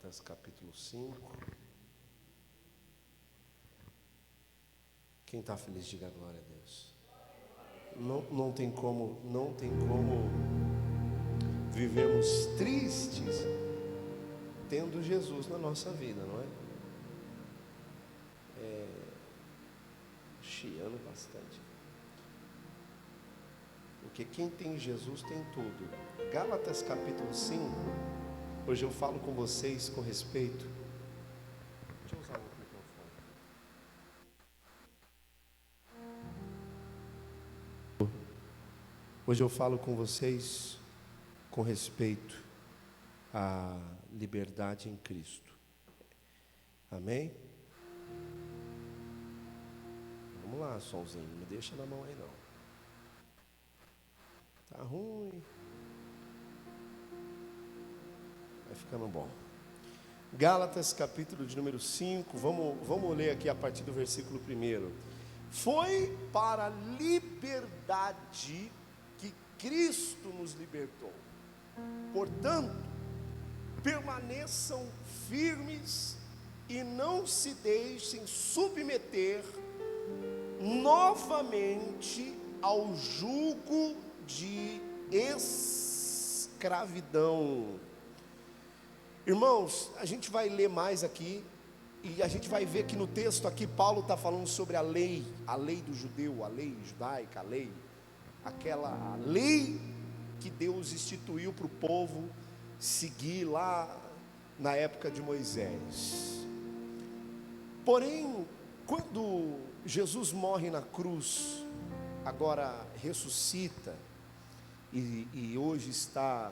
Gálatas capítulo 5. Quem está feliz, diga glória a Deus. Não tem como vivermos tristes tendo Jesus na nossa vida, não é? Chiando bastante. Porque quem tem Jesus tem tudo. Gálatas capítulo 5. Hoje eu falo com vocês com respeito. Deixa eu usar o microfone. Hoje eu falo com vocês com respeito à liberdade em Cristo. Amém? Vamos lá, somzinho, não me deixa na mão aí não. Tá ruim. Vai ficando bom. Gálatas capítulo de número 5, vamos ler aqui a partir do versículo 1. Foi para a liberdade que Cristo nos libertou. Portanto, permaneçam firmes e não se deixem submeter novamente ao jugo de escravidão. Irmãos, a gente vai ler mais aqui e a gente vai ver que no texto aqui Paulo está falando sobre a lei do judeu, a lei judaica, aquela lei que Deus instituiu para o povo seguir lá na época de Moisés. Porém, quando Jesus morre na cruz, agora ressuscita e hoje está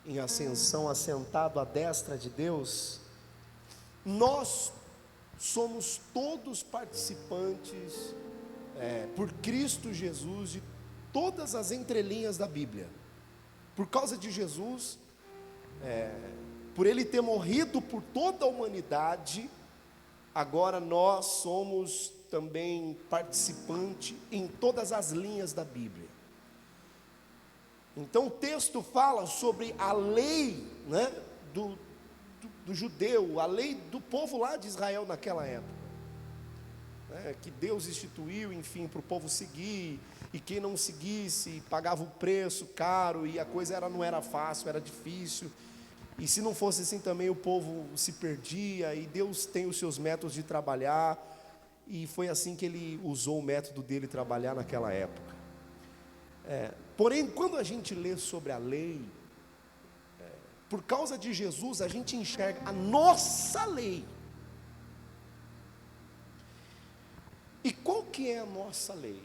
em ascensão, assentado à destra de Deus, nós somos todos participantes por Cristo Jesus de todas as entrelinhas da Bíblia. Por causa de Jesus, por Ele ter morrido por toda a humanidade, agora nós somos também participantes em todas as linhas da Bíblia. Então o texto fala sobre a lei, né, do judeu, a lei do povo lá de Israel naquela época, né, que Deus instituiu, enfim, para o povo seguir, e quem não seguisse pagava o preço caro, e a coisa não era fácil, era difícil, e se não fosse assim também o povo se perdia, e Deus tem os seus métodos de trabalhar, e foi assim que Ele usou o método dele trabalhar naquela época. Porém, quando a gente lê sobre a lei, por causa de Jesus, a gente enxerga a nossa lei. E qual que é a nossa lei?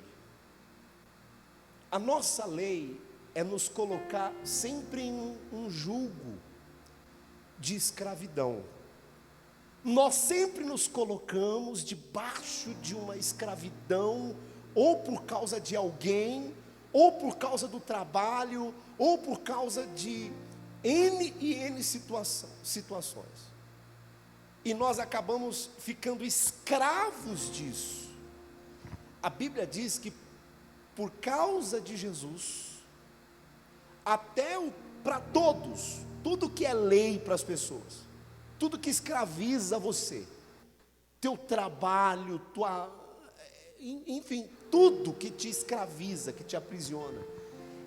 A nossa lei é nos colocar sempre em um jugo de escravidão. Nós sempre nos colocamos debaixo de uma escravidão, ou por causa de alguém, ou por causa do trabalho, ou por causa de N situações. E nós acabamos ficando escravos disso. A Bíblia diz que por causa de Jesus, até para todos, tudo que é lei para as pessoas, tudo que escraviza você, teu trabalho, enfim, tudo que te escraviza, que te aprisiona,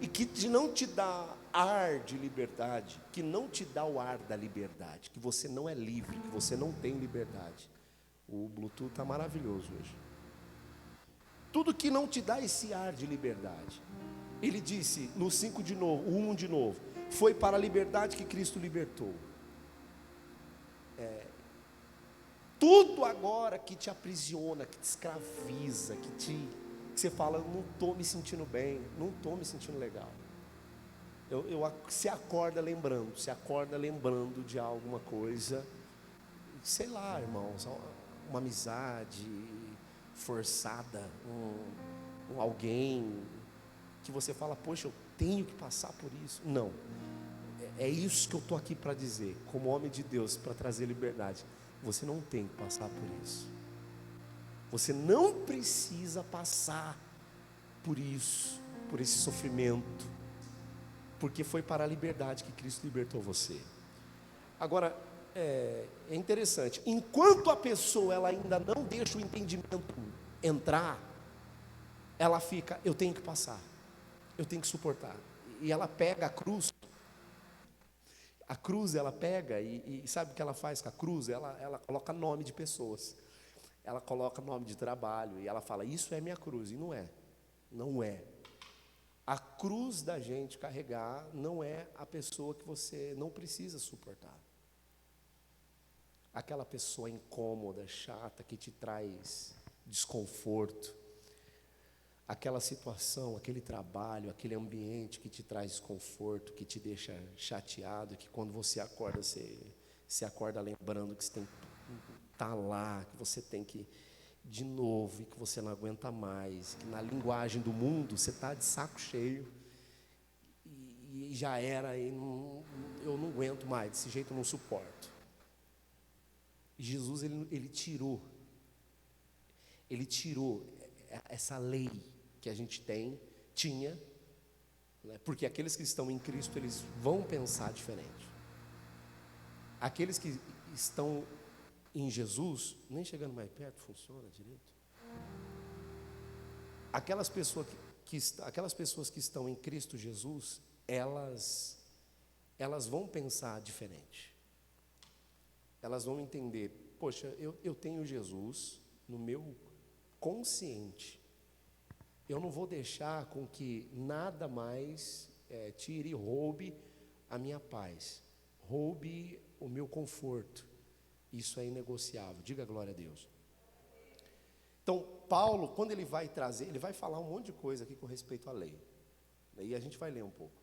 e que não te dá ar de liberdade, que não te dá o ar da liberdade, que você não é livre, que você não tem liberdade. O Bluetooth está maravilhoso hoje. Tudo que não te dá esse ar de liberdade. Ele disse no 5 de novo, o 1 de novo, foi para a liberdade que Cristo libertou. Tudo agora que te aprisiona, que te escraviza, que você fala, não estou me sentindo bem, não estou me sentindo legal. Você acorda lembrando de alguma coisa, sei lá, irmãos, uma amizade forçada, alguém que você fala, poxa, eu tenho que passar por isso. Não, é isso que eu estou aqui para dizer, como homem de Deus, para trazer liberdade. Você não tem que passar por isso. Você não precisa passar por isso, por esse sofrimento, porque foi para a liberdade que Cristo libertou você. Agora, É interessante, enquanto a pessoa ela ainda não deixa o entendimento entrar, ela fica, eu tenho que passar, eu tenho que suportar, e ela pega a cruz ela pega, e sabe o que ela faz com a cruz? Ela coloca nome de pessoas, ela coloca nome de trabalho, e ela fala, isso é minha cruz, e não é. A cruz da gente carregar não é a pessoa que você não precisa suportar. Aquela pessoa incômoda, chata, que te traz desconforto. Aquela situação, aquele trabalho, aquele ambiente que te traz desconforto, que te deixa chateado, que quando você acorda, você acorda lembrando que você tem que estar lá, que você tem que de novo, e que você não aguenta mais, que na linguagem do mundo você está de saco cheio, e já era, eu não aguento mais, desse jeito eu não suporto. E Jesus, ele tirou essa lei que a gente tinha, né? Porque aqueles que estão em Cristo, eles vão pensar diferente. Aqueles que estão em Jesus, nem chegando mais perto funciona direito. Aquelas pessoas que estão em Cristo Jesus, elas vão pensar diferente. Elas vão entender, poxa, eu tenho Jesus no meu consciente. Eu não vou deixar com que nada mais tire e roube a minha paz, roube o meu conforto. Isso é inegociável, diga glória a Deus. Então, Paulo, quando ele vai trazer, ele vai falar um monte de coisa aqui com respeito à lei, e a gente vai ler um pouco,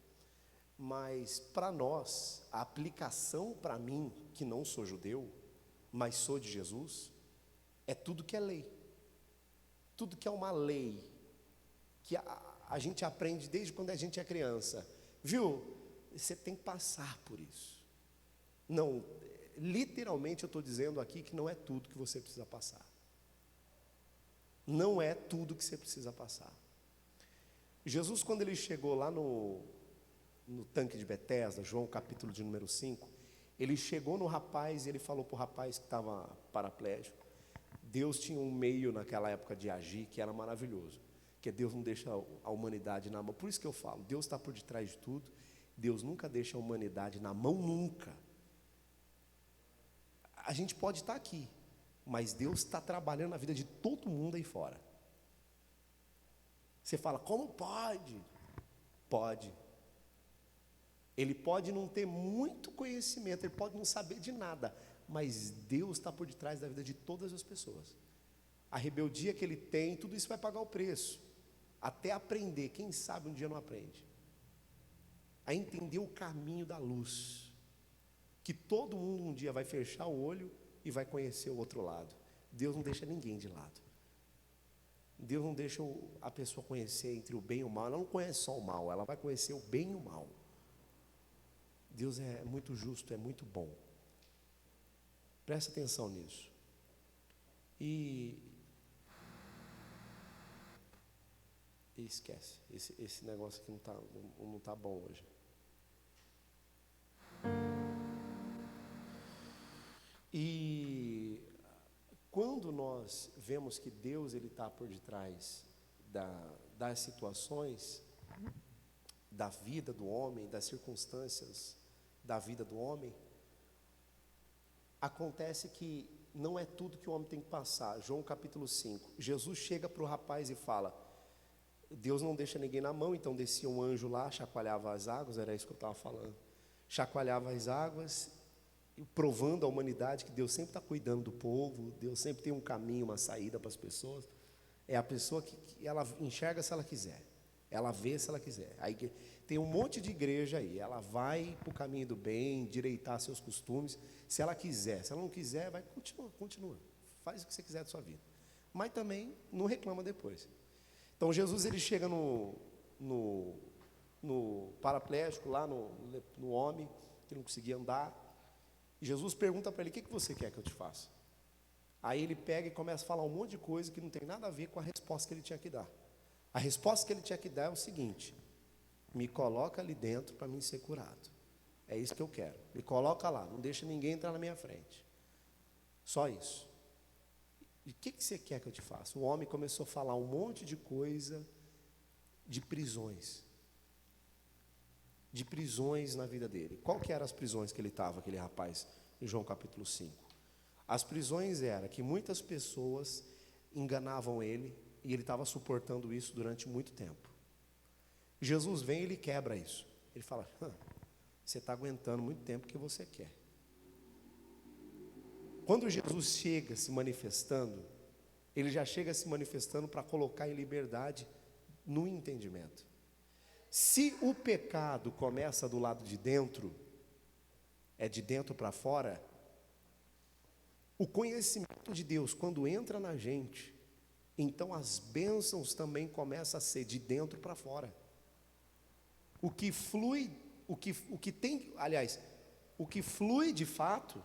mas para nós, a aplicação para mim, que não sou judeu, mas sou de Jesus, é tudo que é lei, tudo que é uma lei, que a gente aprende desde quando a gente é criança, viu? Você tem que passar por isso. Não, literalmente eu estou dizendo aqui que não é tudo que você precisa passar. Não é tudo que você precisa passar. Jesus, quando ele chegou lá no tanque de Betesda, João capítulo de número 5, ele chegou no rapaz e ele falou para o rapaz que estava paraplégico. Deus tinha um meio naquela época de agir que era maravilhoso, que Deus não deixa a humanidade na mão. Por isso que eu falo, Deus está por detrás de tudo. Deus nunca deixa a humanidade na mão, nunca. A gente pode estar aqui, mas Deus está trabalhando na vida de todo mundo aí fora. Você fala, como pode? Pode. Ele pode não ter muito conhecimento, ele pode não saber de nada, mas Deus está por detrás da vida de todas as pessoas. A rebeldia que ele tem, tudo isso vai pagar o preço. Até aprender, quem sabe um dia não aprende. A entender o caminho da luz. Que todo mundo um dia vai fechar o olho e vai conhecer o outro lado. Deus não deixa ninguém de lado. Deus não deixa a pessoa conhecer entre o bem e o mal. Ela não conhece só o mal, ela vai conhecer o bem e o mal. Deus é muito justo, é muito bom. Presta atenção nisso. E esquece, esse negócio aqui não tá bom hoje. E quando nós vemos que Deus ele está por detrás das situações da vida do homem, das circunstâncias da vida do homem, acontece que não é tudo que o homem tem que passar. João capítulo 5, Jesus chega para o rapaz e fala, Deus não deixa ninguém na mão, então descia um anjo lá, chacoalhava as águas, era isso que eu estava falando, chacoalhava as águas, provando a humanidade que Deus sempre está cuidando do povo, Deus sempre tem um caminho, uma saída para as pessoas. É a pessoa que ela enxerga se ela quiser, ela vê se ela quiser. Aí tem um monte de igreja aí, ela vai para o caminho do bem, direitar seus costumes, se ela quiser. Se ela não quiser, vai, continua, faz o que você quiser da sua vida, mas também não reclama depois. Então Jesus ele chega no paraplégico lá, no homem que não conseguia andar, e Jesus pergunta para ele, o que você quer que eu te faça? Aí ele pega e começa a falar um monte de coisa que não tem nada a ver com a resposta que ele tinha que dar. A resposta que ele tinha que dar é o seguinte, me coloca ali dentro para mim ser curado. É isso que eu quero. Me coloca lá, não deixa ninguém entrar na minha frente. Só isso. E o que você quer que eu te faça? O homem começou a falar um monte de coisa de prisões. De prisões na vida dele. Qual que eram as prisões que ele estava, aquele rapaz, em João capítulo 5? As prisões eram que muitas pessoas enganavam ele, e ele estava suportando isso durante muito tempo. Jesus vem e ele quebra isso. Ele fala, você está aguentando muito tempo que você quer. Quando Jesus chega se manifestando, ele já chega se manifestando para colocar em liberdade no entendimento. Se o pecado começa do lado de dentro, é de dentro para fora, o conhecimento de Deus, quando entra na gente, então as bênçãos também começam a ser de dentro para fora. O que flui, o que tem, aliás, o que flui de fato,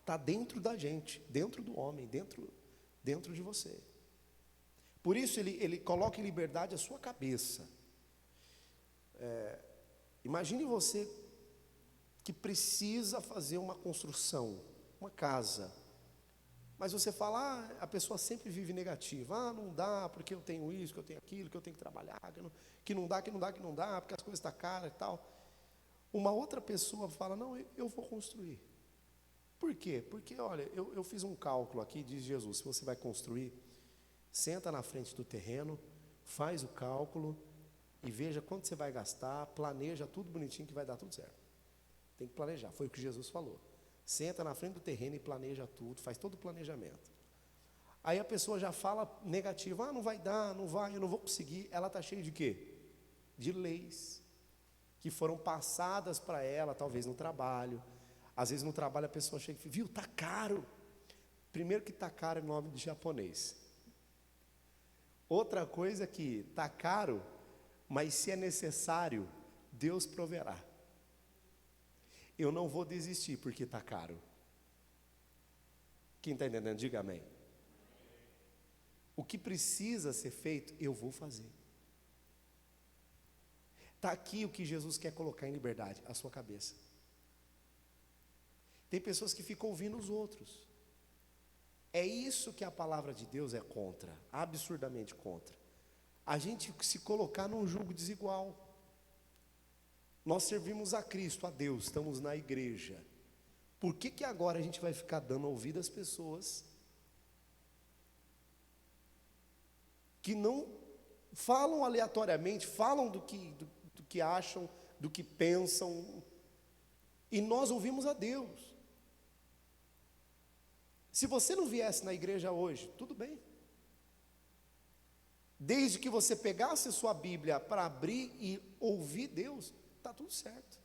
está dentro da gente, dentro do homem, dentro de você. Por isso ele coloca em liberdade a sua cabeça. Imagine você que precisa fazer uma construção, uma casa, mas você fala, a pessoa sempre vive negativa, não dá, porque eu tenho isso, que eu tenho aquilo, que eu tenho que trabalhar, que não dá, porque as coisas estão caras e tal. Uma outra pessoa fala, não, eu vou construir. Por quê? Porque, olha, eu fiz um cálculo aqui, diz Jesus, se você vai construir, senta na frente do terreno, faz o cálculo e veja quanto você vai gastar, planeja tudo bonitinho que vai dar tudo certo. Tem que planejar, foi o que Jesus falou. Senta na frente do terreno e planeja tudo, faz todo o planejamento. Aí a pessoa já fala negativo, não vai dar, não vai, eu não vou conseguir. Ela está cheia de quê? De leis que foram passadas para ela, talvez no trabalho. Às vezes no trabalho a pessoa chega e fala, viu, está caro. Primeiro que está caro é nome de japonês. Outra coisa que está caro, mas se é necessário, Deus proverá. Eu não vou desistir porque está caro. Quem está entendendo, diga amém. O que precisa ser feito, eu vou fazer. Está aqui o que Jesus quer colocar em liberdade, a sua cabeça. Tem pessoas que ficam ouvindo os outros. É isso que a palavra de Deus é contra, absurdamente contra. A gente se colocar num jugo desigual. Nós servimos a Cristo, a Deus, estamos na igreja. Por que agora a gente vai ficar dando ouvido às pessoas que não falam aleatoriamente, falam do que acham, do que pensam, e nós ouvimos a Deus? Se você não viesse na igreja hoje, tudo bem. Desde que você pegasse a sua Bíblia para abrir e ouvir Deus, está tudo certo.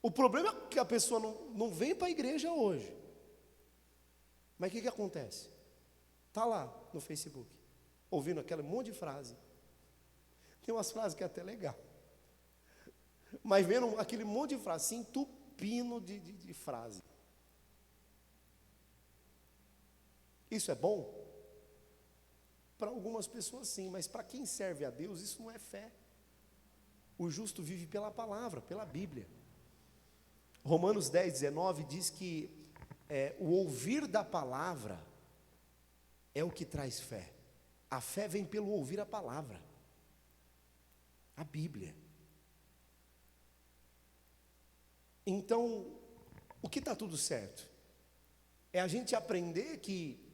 O problema é que a pessoa não vem para a igreja hoje. Mas o que acontece? Está lá no Facebook, ouvindo aquele monte de frase. Tem umas frases que é até legal. Mas vendo aquele monte de frase, se entupindo de frase. Isso é bom? Para algumas pessoas sim, mas para quem serve a Deus, isso não é fé. O justo vive pela palavra, pela Bíblia. Romanos 10, 19 diz que o ouvir da palavra é o que traz fé. A fé vem pelo ouvir a palavra, a Bíblia. Então, o que está tudo certo? É a gente aprender que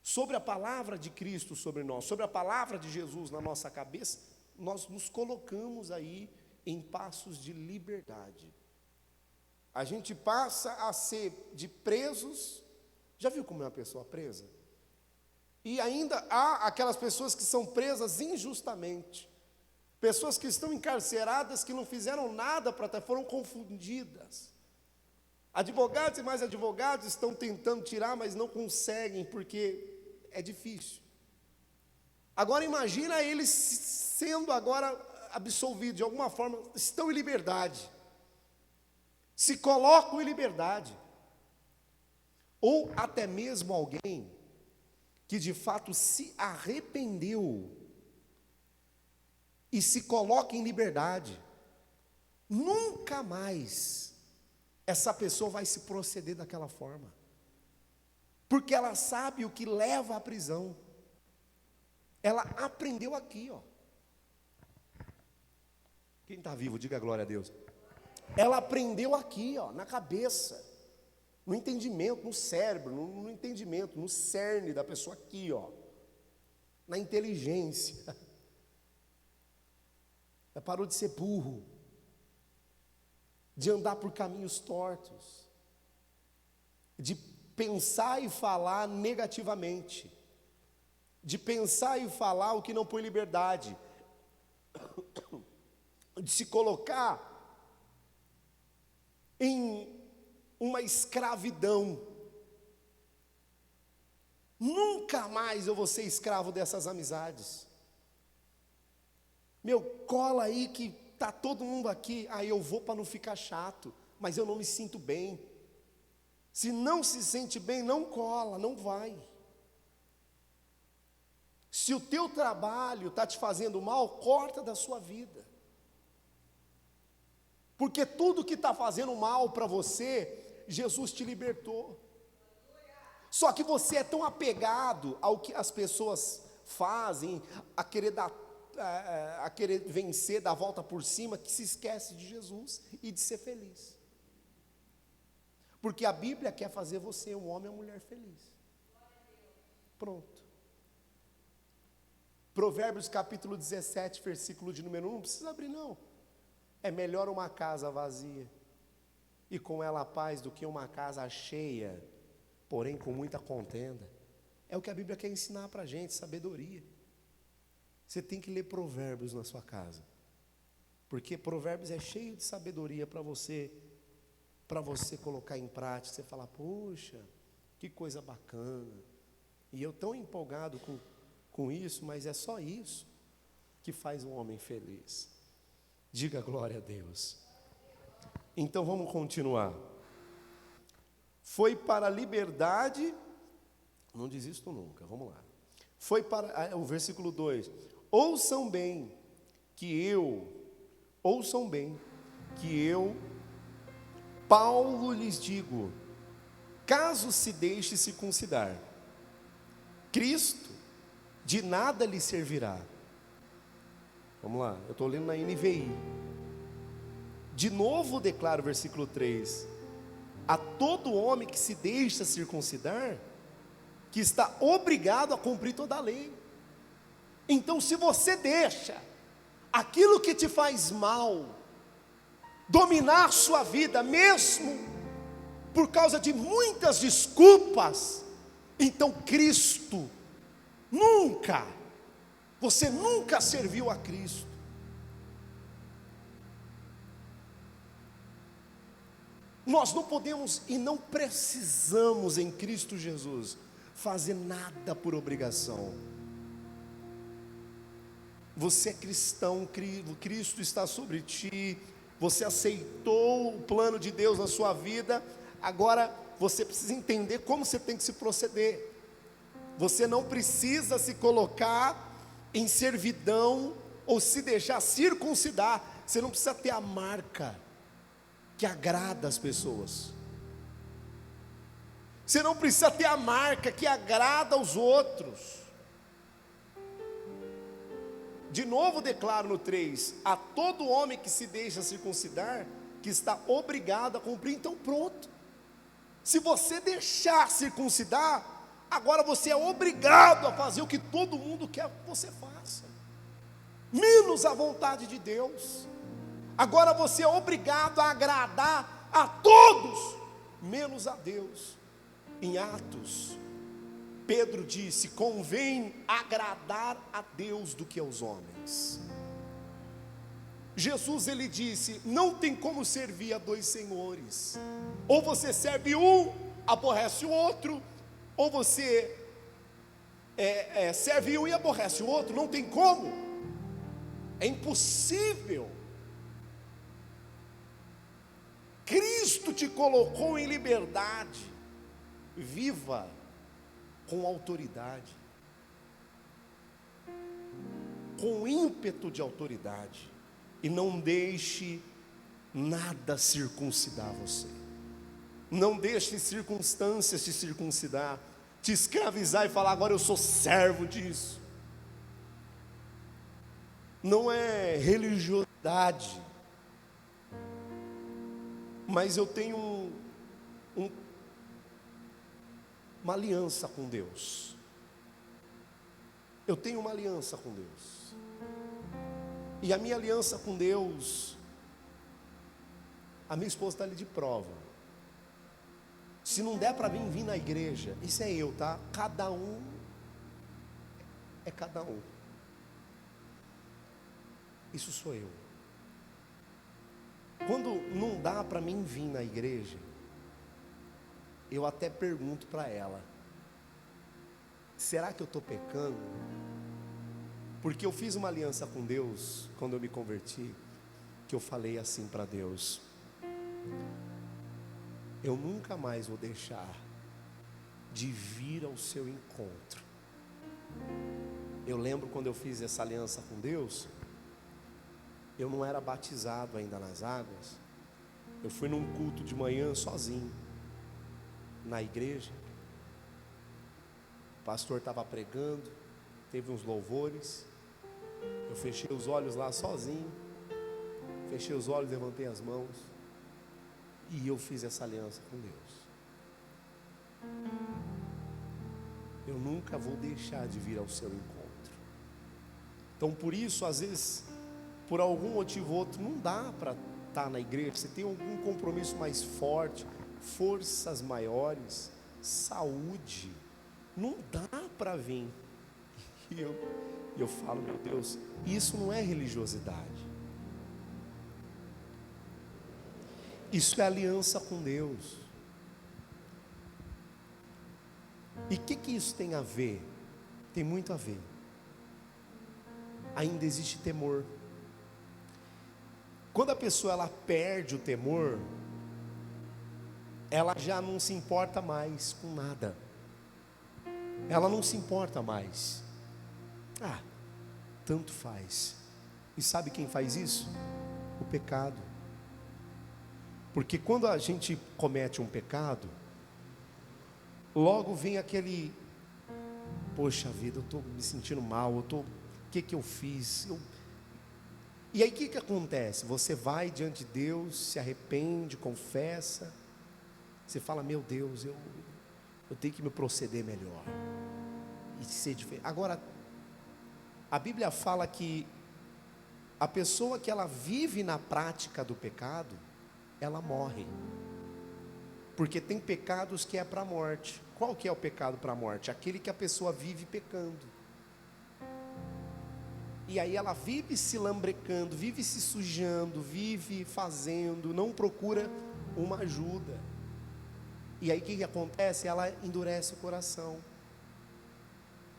sobre a palavra de Cristo sobre nós, sobre a palavra de Jesus na nossa cabeça, nós nos colocamos aí em passos de liberdade. A gente passa a ser de presos. Já viu como é uma pessoa presa? E ainda há aquelas pessoas que são presas injustamente. Pessoas que estão encarceradas, que não fizeram nada para estar, foram confundidas. Advogados e mais advogados estão tentando tirar, mas não conseguem, porque é difícil. Agora imagina eles sendo agora absolvidos, de alguma forma, estão em liberdade. Se colocam em liberdade. Ou até mesmo alguém que de fato se arrependeu e se coloca em liberdade. nunca mais essa pessoa vai se proceder daquela forma, porque ela sabe o que leva à prisão. Ela aprendeu aqui, ó. Quem está vivo, diga glória a Deus. Ela aprendeu aqui, ó, na cabeça, no entendimento, no cérebro, no entendimento, no cerne da pessoa aqui, ó, na inteligência. Ela parou de ser burro, de andar por caminhos tortos, de pensar e falar negativamente, de pensar e falar o que não põe liberdade, de se colocar em uma escravidão. Nunca mais eu vou ser escravo dessas amizades. Meu, cola aí que tá todo mundo aqui, aí eu vou para não ficar chato, mas eu não me sinto bem. Se não se sente bem, não cola, não vai. Se o teu trabalho está te fazendo mal, corta da sua vida. Porque tudo que está fazendo mal para você, Jesus te libertou. Só que você é tão apegado ao que as pessoas fazem, a querer vencer, dar a volta por cima, que se esquece de Jesus e de ser feliz. Porque a Bíblia quer fazer você um homem ou uma mulher feliz. Pronto. Provérbios capítulo 17, versículo de número 1, não precisa abrir não. É melhor uma casa vazia e com ela a paz do que uma casa cheia, porém com muita contenda. É o que a Bíblia quer ensinar para a gente, sabedoria. Você tem que ler Provérbios na sua casa, porque Provérbios é cheio de sabedoria para você colocar em prática. Você fala, poxa, que coisa bacana, e eu tão empolgado com isso, mas é só isso que faz um homem feliz. Diga glória a Deus. Então vamos continuar. Foi para a liberdade, não desisto nunca, vamos lá. Foi para, o versículo 2, ouçam bem, que eu, Paulo lhes digo, caso se deixe circuncidar, Cristo de nada lhe servirá. Vamos lá, eu estou lendo na NVI. De novo declara o versículo 3, a todo homem que se deixa circuncidar, que está obrigado a cumprir toda a lei. Então, se você deixa aquilo que te faz mal dominar a sua vida, mesmo por causa de muitas desculpas, então você nunca serviu a Cristo. Nós não podemos e não precisamos em Cristo Jesus fazer nada por obrigação. Você é cristão, Cristo está sobre ti, você aceitou o plano de Deus na sua vida, agora você precisa entender como você tem que se proceder. Você não precisa se colocar em servidão ou se deixar circuncidar. Você não precisa ter a marca que agrada as pessoas. Você não precisa ter a marca que agrada aos outros. De novo declaro no 3, a todo homem que se deixa circuncidar, que está obrigado a cumprir. Então pronto, se você deixar circuncidar, agora você é obrigado a fazer o que todo mundo quer que você faça, menos a vontade de Deus. Agora você é obrigado a agradar a todos, menos a Deus. Em Atos, Pedro disse, convém agradar a Deus do que aos homens. Jesus, ele disse, não tem como servir a dois senhores, ou você serve um, aborrece o outro, ou você serve um e aborrece o outro, não tem como, é impossível. Cristo te colocou em liberdade, viva com autoridade, com ímpeto de autoridade, e não deixe nada circuncidar você. Não deixe circunstâncias te circuncidar, te escravizar e falar: agora eu sou servo disso. Não é religiosidade, mas eu tenho uma aliança com Deus. Eu tenho uma aliança com Deus. E a minha aliança com Deus, a minha esposa está ali de prova. Se não der para mim vir na igreja, isso é eu, tá? Cada um é cada um. Isso sou eu. Quando não dá para mim vir na igreja, eu até pergunto para ela: será que eu estou pecando? Porque eu fiz uma aliança com Deus quando eu me converti, que eu falei assim para Deus: eu nunca mais vou deixar de vir ao seu encontro. Eu lembro quando eu fiz essa aliança com Deus, eu não era batizado ainda nas águas. Eu fui num culto de manhã sozinho, na igreja. O pastor estava pregando, teve uns louvores. Eu fechei os olhos lá sozinho. Fechei os olhos, levantei as mãos. E eu fiz essa aliança com Deus. Eu nunca vou deixar de vir ao seu encontro. Então por isso, às vezes, por algum motivo ou outro, não dá para estar na igreja. Você tem algum compromisso mais forte, forças maiores, saúde, não dá para vir. E eu falo: meu Deus, isso não é religiosidade. Isso é aliança com Deus. E o que isso tem a ver? Tem muito a ver. Ainda existe temor. Quando a pessoa ela perde o temor, ela já não se importa mais com nada. Ela não se importa mais. Tanto faz. E sabe quem faz isso? O pecado. Porque quando a gente comete um pecado, logo vem aquele: poxa vida, eu estou me sentindo mal, o que eu fiz? E aí o que acontece? Você vai diante de Deus, se arrepende, confessa. Você fala: meu Deus, eu tenho que me proceder melhor e ser diferente. Agora, a Bíblia fala que a pessoa que ela vive na prática do pecado, ela morre. Porque tem pecados que é para a morte. Qual que é o pecado para a morte? Aquele que a pessoa vive pecando. E aí ela vive se lambrecando, vive se sujando, vive fazendo, não procura uma ajuda. E aí o que acontece? Ela endurece o coração.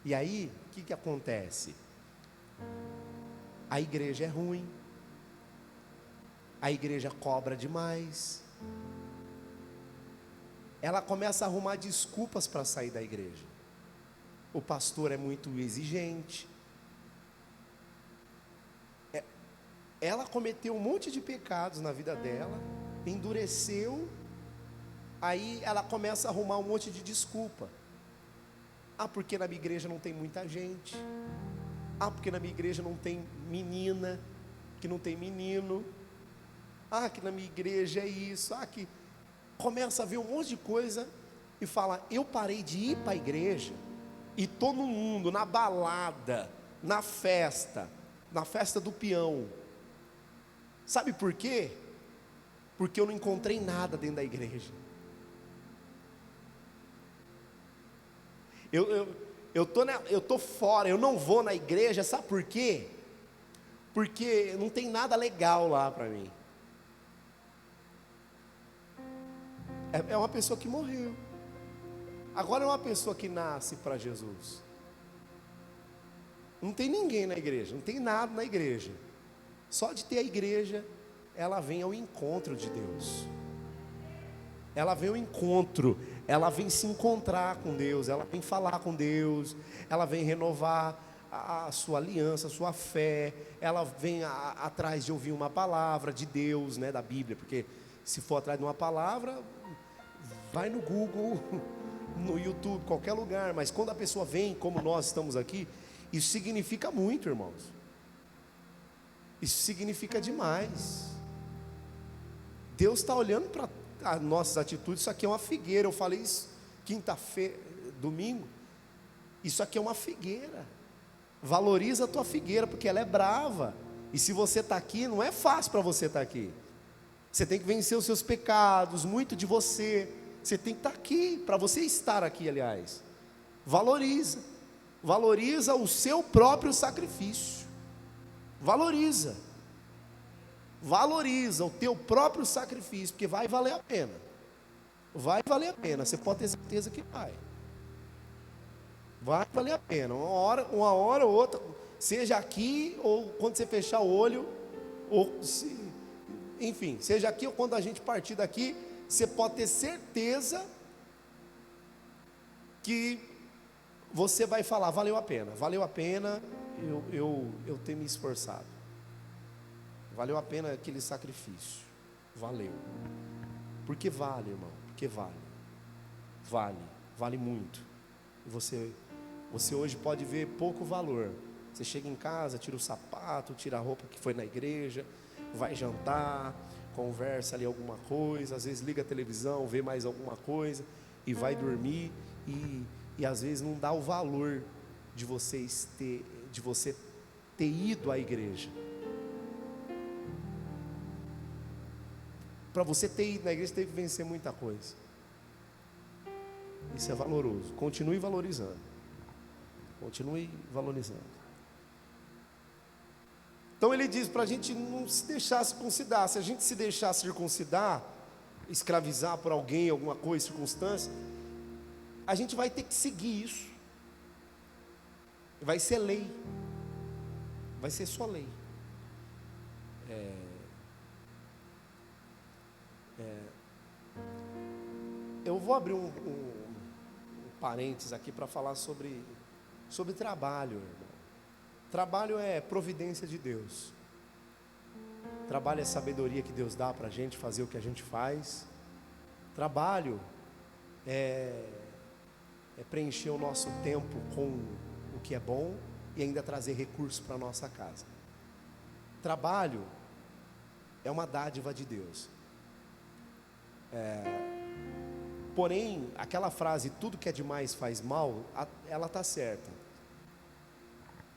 E aí o que acontece? A igreja é ruim. A igreja cobra demais. Ela começa a arrumar desculpas para sair da igreja. O pastor é muito exigente. Ela cometeu um monte de pecados na vida dela, endureceu. Aí ela começa a arrumar um monte de desculpa. Porque na minha igreja não tem muita gente. Porque na minha igreja não tem menina, que não tem menino. Que na minha igreja é isso. Que começa a ver um monte de coisa e fala: eu parei de ir para a igreja e estou no mundo, na balada, na festa do peão. Sabe por quê? Porque eu não encontrei nada dentro da igreja. Eu tô fora, eu não vou na igreja. Sabe por quê? Porque não tem nada legal lá para mim. É uma pessoa que morreu. Agora é uma pessoa que nasce para Jesus. Não tem ninguém na igreja, não tem nada na igreja. Só de ter a igreja, ela vem ao encontro de Deus. Ela vem ao encontro, ela vem se encontrar com Deus, ela vem falar com Deus, ela vem renovar a sua aliança, a sua fé, ela vem atrás de ouvir uma palavra de Deus, né, da Bíblia, porque se for atrás de uma palavra, vai no Google, no YouTube, qualquer lugar, mas quando a pessoa vem, como nós estamos aqui, isso significa muito, irmãos. Isso significa demais. Deus está olhando para as nossas atitudes. Isso aqui é uma figueira. Eu falei isso quinta-feira, domingo. Isso aqui é uma figueira. Valoriza a tua figueira, porque ela é brava. E se você está aqui, não é fácil para você estar aqui. Você tem que vencer os seus pecados, muito de você. Você tem que estar aqui, para você estar aqui, aliás. Valoriza. Valoriza o seu próprio sacrifício. Valoriza. Valoriza o teu próprio sacrifício, porque vai valer a pena. Vai valer a pena, você pode ter certeza que vai. Vai valer a pena, uma hora ou outra, seja aqui ou quando você fechar o olho, enfim, seja aqui ou quando a gente partir daqui, você pode ter certeza que você vai falar, valeu a pena eu ter me esforçado, valeu a pena aquele sacrifício, valeu, porque vale, irmão, porque vale muito. E você hoje pode ver pouco valor. Você chega em casa, tira o sapato, tira a roupa que foi na igreja, vai jantar, conversa ali alguma coisa, às vezes liga a televisão, vê mais alguma coisa e vai dormir, e às vezes não dá o valor de você ter ido à igreja. Para você ter ido na igreja, você teve que vencer muita coisa. Isso é valoroso. Continue valorizando. Continue valorizando. Então ele diz para a gente não se deixar circuncidar. Se a gente se deixar circuncidar, escravizar por alguém, alguma coisa, circunstância, a gente vai ter que seguir isso. Vai ser lei. Vai ser só lei. Eu vou abrir um parênteses aqui para falar sobre trabalho, irmão. Trabalho é providência de Deus. Trabalho é sabedoria que Deus dá para a gente fazer o que a gente faz. Trabalho é preencher o nosso tempo com o que é bom e ainda trazer recursos para a nossa casa. Trabalho é uma dádiva de Deus. Porém, aquela frase, tudo que é demais faz mal, ela está certa.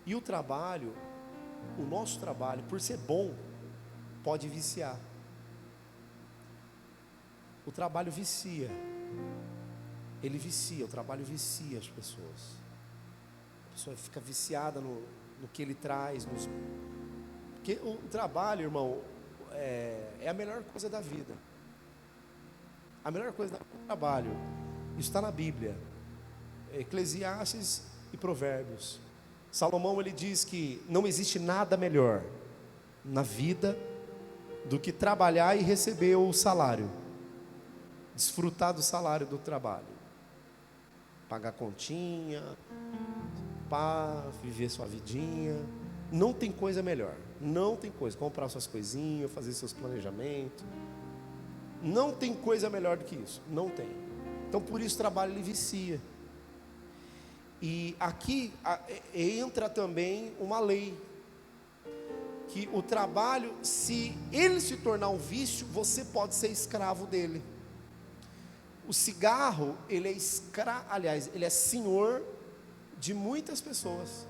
E o trabalho, o nosso trabalho, por ser bom, pode viciar. O trabalho vicia. Ele vicia, o trabalho vicia as pessoas. A pessoa fica viciada no que ele traz. Porque o trabalho, irmão, é a melhor coisa da vida. A melhor coisa do trabalho, isso está na Bíblia, Eclesiastes e Provérbios. Salomão, ele diz que não existe nada melhor na vida do que trabalhar e receber o salário, desfrutar do salário do trabalho, pagar continha, viver sua vidinha. Não tem coisa melhor, não tem coisa, comprar suas coisinhas, fazer seus planejamentos. Não tem coisa melhor do que isso, não tem. Então por isso o trabalho ele vicia. E aqui entra também uma lei, que o trabalho, se ele se tornar um vício, você pode ser escravo dele. O cigarro, ele é aliás, ele é senhor de muitas pessoas.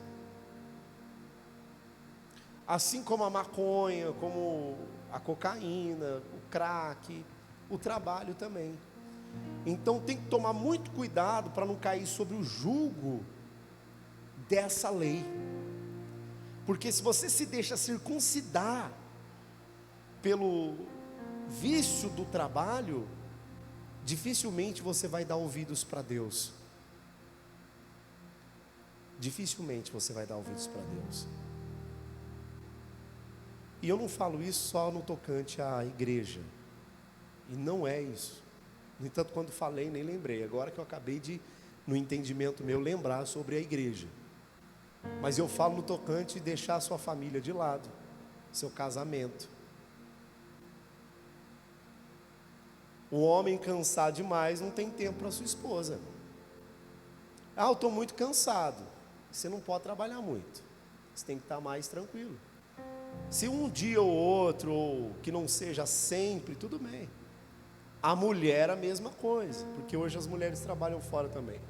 Assim como a maconha, como a cocaína, o crack, o trabalho também. Então tem que tomar muito cuidado para não cair sobre o jugo dessa lei. Porque se você se deixa circuncidar pelo vício do trabalho, dificilmente você vai dar ouvidos para Deus. Dificilmente você vai dar ouvidos para Deus. E eu não falo isso só no tocante à igreja. E não é isso. No entanto, quando falei, nem lembrei. Agora que eu acabei de, no entendimento meu, lembrar sobre a igreja. Mas eu falo no tocante de deixar a sua família de lado, seu casamento. O homem cansar demais não tem tempo para sua esposa. Ah, eu estou muito cansado. Você não pode trabalhar muito. Você tem que estar mais tranquilo. Se um dia ou outro, ou que não seja sempre, tudo bem. A mulher a mesma coisa, porque hoje as mulheres trabalham fora também.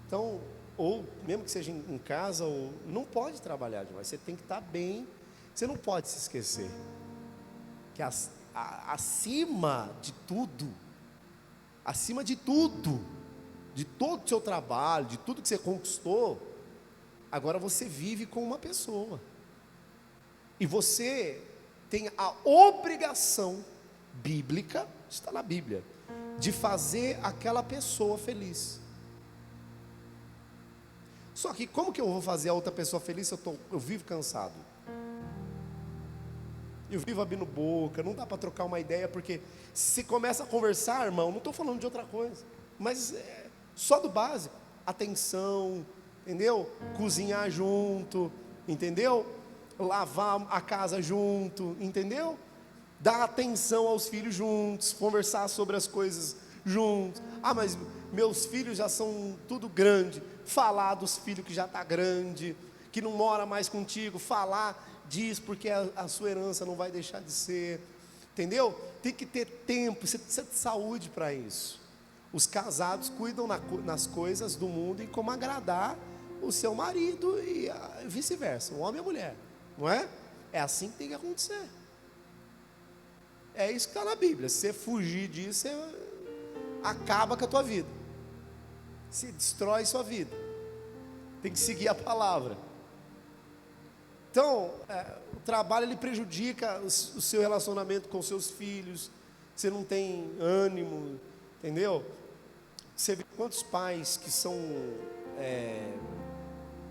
Então, ou mesmo que seja em casa, ou, não pode trabalhar demais. Você tem que estar bem. Você não pode se esquecer que acima de tudo, de todo o seu trabalho, de tudo que você conquistou, agora você vive com uma pessoa. E você tem a obrigação bíblica, está na Bíblia, de fazer aquela pessoa feliz. Só que como que eu vou fazer a outra pessoa feliz se eu vivo cansado? Eu vivo abrindo boca, não dá para trocar uma ideia, porque se começa a conversar, irmão, não estou falando de outra coisa, mas só do básico, atenção, entendeu? Cozinhar junto, entendeu? Lavar a casa junto, entendeu? Dar atenção aos filhos juntos, conversar sobre as coisas juntos. Ah, mas meus filhos já são tudo grande. Falar dos filhos que já está grande, que não mora mais contigo, falar disso, porque a sua herança não vai deixar de ser, entendeu? Tem que ter tempo, você precisa de saúde para isso. Os casados cuidam nas coisas do mundo e como agradar o seu marido e vice-versa, o homem e a mulher, não é? É assim que tem que acontecer. É isso que está na Bíblia. Se você fugir disso, você acaba com a tua vida, se destrói sua vida. Tem que seguir a palavra. Então, o trabalho ele prejudica o seu relacionamento com seus filhos. Você não tem ânimo, entendeu? Você vê quantos pais que são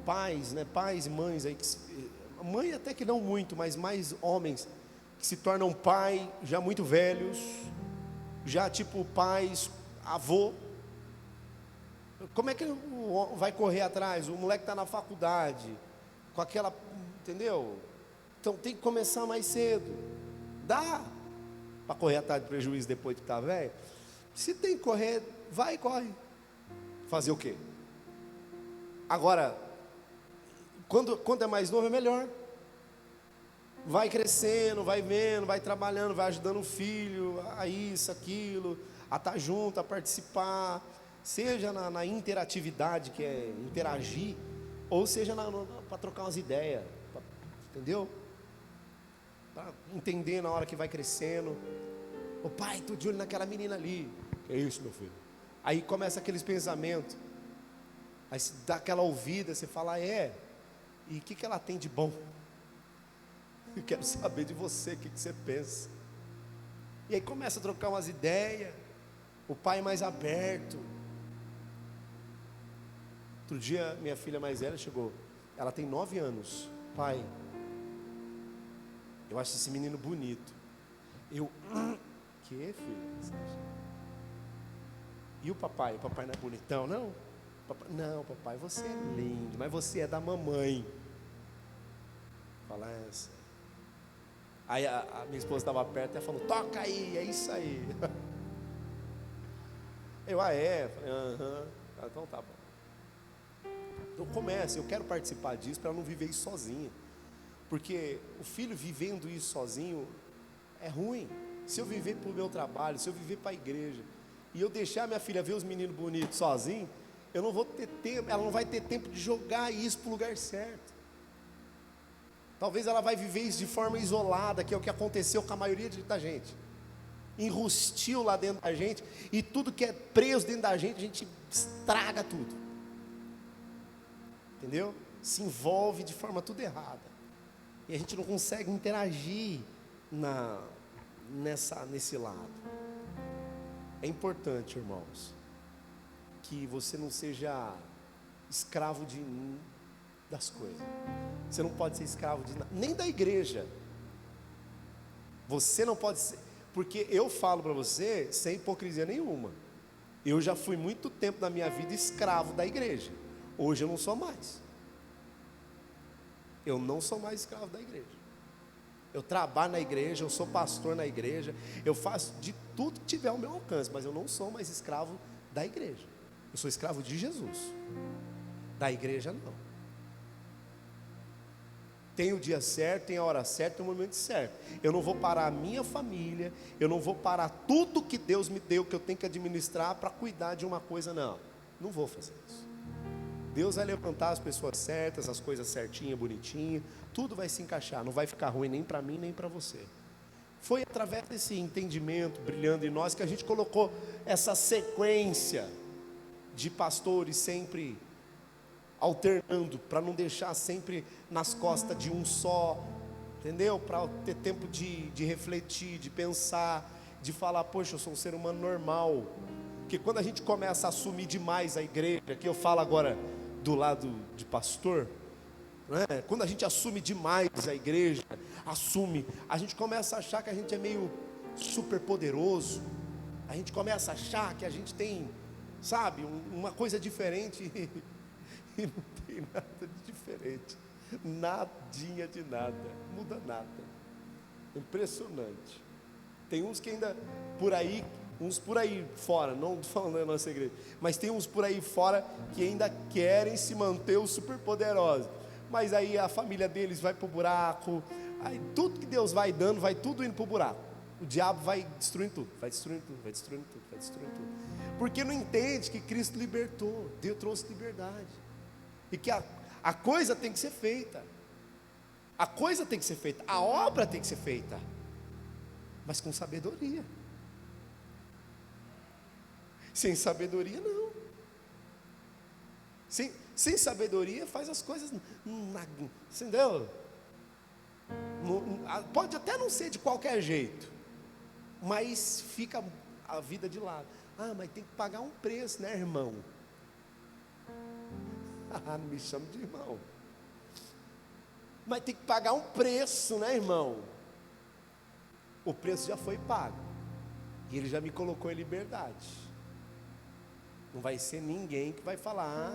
pais, né? Pais e mães aí, mãe até que não muito, mas mais homens que se tornam pai já muito velhos, já tipo pais, avô. Como é que vai correr atrás? O moleque está na faculdade, com aquela, entendeu? Então tem que começar mais cedo. Dá para correr atrás do prejuízo depois que está velho? Se tem que correr, vai e corre. Fazer o quê? Agora, quando é mais novo é melhor. Vai crescendo, vai vendo, vai trabalhando, vai ajudando o filho, a isso, aquilo, a estar junto, a participar, seja na interatividade, que é interagir, ou seja para trocar umas ideias, entendeu? Para entender na hora que vai crescendo. Ô pai, estou de olho naquela menina ali. Que é isso, meu filho? Aí começa aqueles pensamentos, aí você dá aquela ouvida, você fala, e o que ela tem de bom? Eu quero saber de você, o que você pensa. E aí começa a trocar umas ideias, o pai mais aberto. Outro dia, minha filha mais velha chegou, ela tem 9 anos. Pai, eu acho esse menino bonito. Que filho? E o papai? O papai não é bonitão, não? Não, papai, você é lindo, mas você é da mamãe. Fala essa. Aí a minha esposa estava perto e ela falou, toca aí, é isso aí. Eu, falei, aham. Então tá bom. Então comece, eu quero participar disso para não viver isso sozinho. Porque o filho vivendo isso sozinho é ruim. Se eu viver para o meu trabalho, se eu viver para a igreja, e eu deixar minha filha ver os meninos bonitos sozinho, eu não vou ter tempo, ela não vai ter tempo de jogar isso para o lugar certo. Talvez ela vai viver isso de forma isolada, que é o que aconteceu com a maioria da gente. Enrustiu lá dentro da gente, e tudo que é preso dentro da gente, a gente estraga tudo. Entendeu? Se envolve de forma tudo errada. E a gente não consegue interagir nesse lado. É importante, irmãos, que você não seja escravo das coisas. Você não pode ser escravo nem da igreja. Você não pode ser, porque eu falo para você sem hipocrisia nenhuma. Eu já fui muito tempo da minha vida escravo da igreja. Hoje eu não sou mais. Eu não sou mais escravo da igreja. Eu trabalho na igreja, eu sou pastor na igreja, eu faço de tudo que tiver ao meu alcance, mas eu não sou mais escravo da igreja. Eu sou escravo de Jesus. Da igreja não. Tem o dia certo, tem a hora certa, tem o momento certo. Eu não vou parar a minha família, eu não vou parar tudo que Deus me deu, que eu tenho que administrar para cuidar de uma coisa, não. Não vou fazer isso. Deus vai levantar as pessoas certas, as coisas certinhas, bonitinhas, tudo vai se encaixar, não vai ficar ruim nem para mim, nem para você. Foi através desse entendimento brilhando em nós que a gente colocou essa sequência de pastores sempre alternando, para não deixar sempre nas costas de um só, entendeu? Para ter tempo de refletir, de pensar, de falar, poxa, eu sou um ser humano normal. Porque quando a gente começa a assumir demais a igreja, que eu falo agora do lado de pastor, né? Quando a gente assume demais a igreja, a gente começa a achar que a gente é meio super poderoso, a gente começa a achar que a gente tem, sabe, uma coisa diferente, e não tem nada de diferente, nadinha de nada, muda nada, impressionante. Tem uns que ainda por aí, uns por aí fora, não estou falando da nossa igreja, mas tem uns por aí fora que ainda querem se manter os superpoderosos, mas aí a família deles vai para o buraco, aí tudo que Deus vai dando, vai tudo indo para o buraco. O diabo vai destruindo tudo, vai destruindo tudo, vai destruindo tudo, vai destruindo tudo, porque não entende que Cristo libertou, Deus trouxe liberdade, e que a coisa tem que ser feita, a coisa tem que ser feita, a obra tem que ser feita, mas com sabedoria. Sem sabedoria não. Sem sabedoria faz as coisas, entendeu? Pode até não ser de qualquer jeito, mas fica a vida de lado. Ah, mas tem que pagar um preço, né, irmão? Ah, não me chama de irmão. Mas tem que pagar um preço, né, irmão? O preço já foi pago, e Ele já me colocou em liberdade. Não vai ser ninguém que vai falar,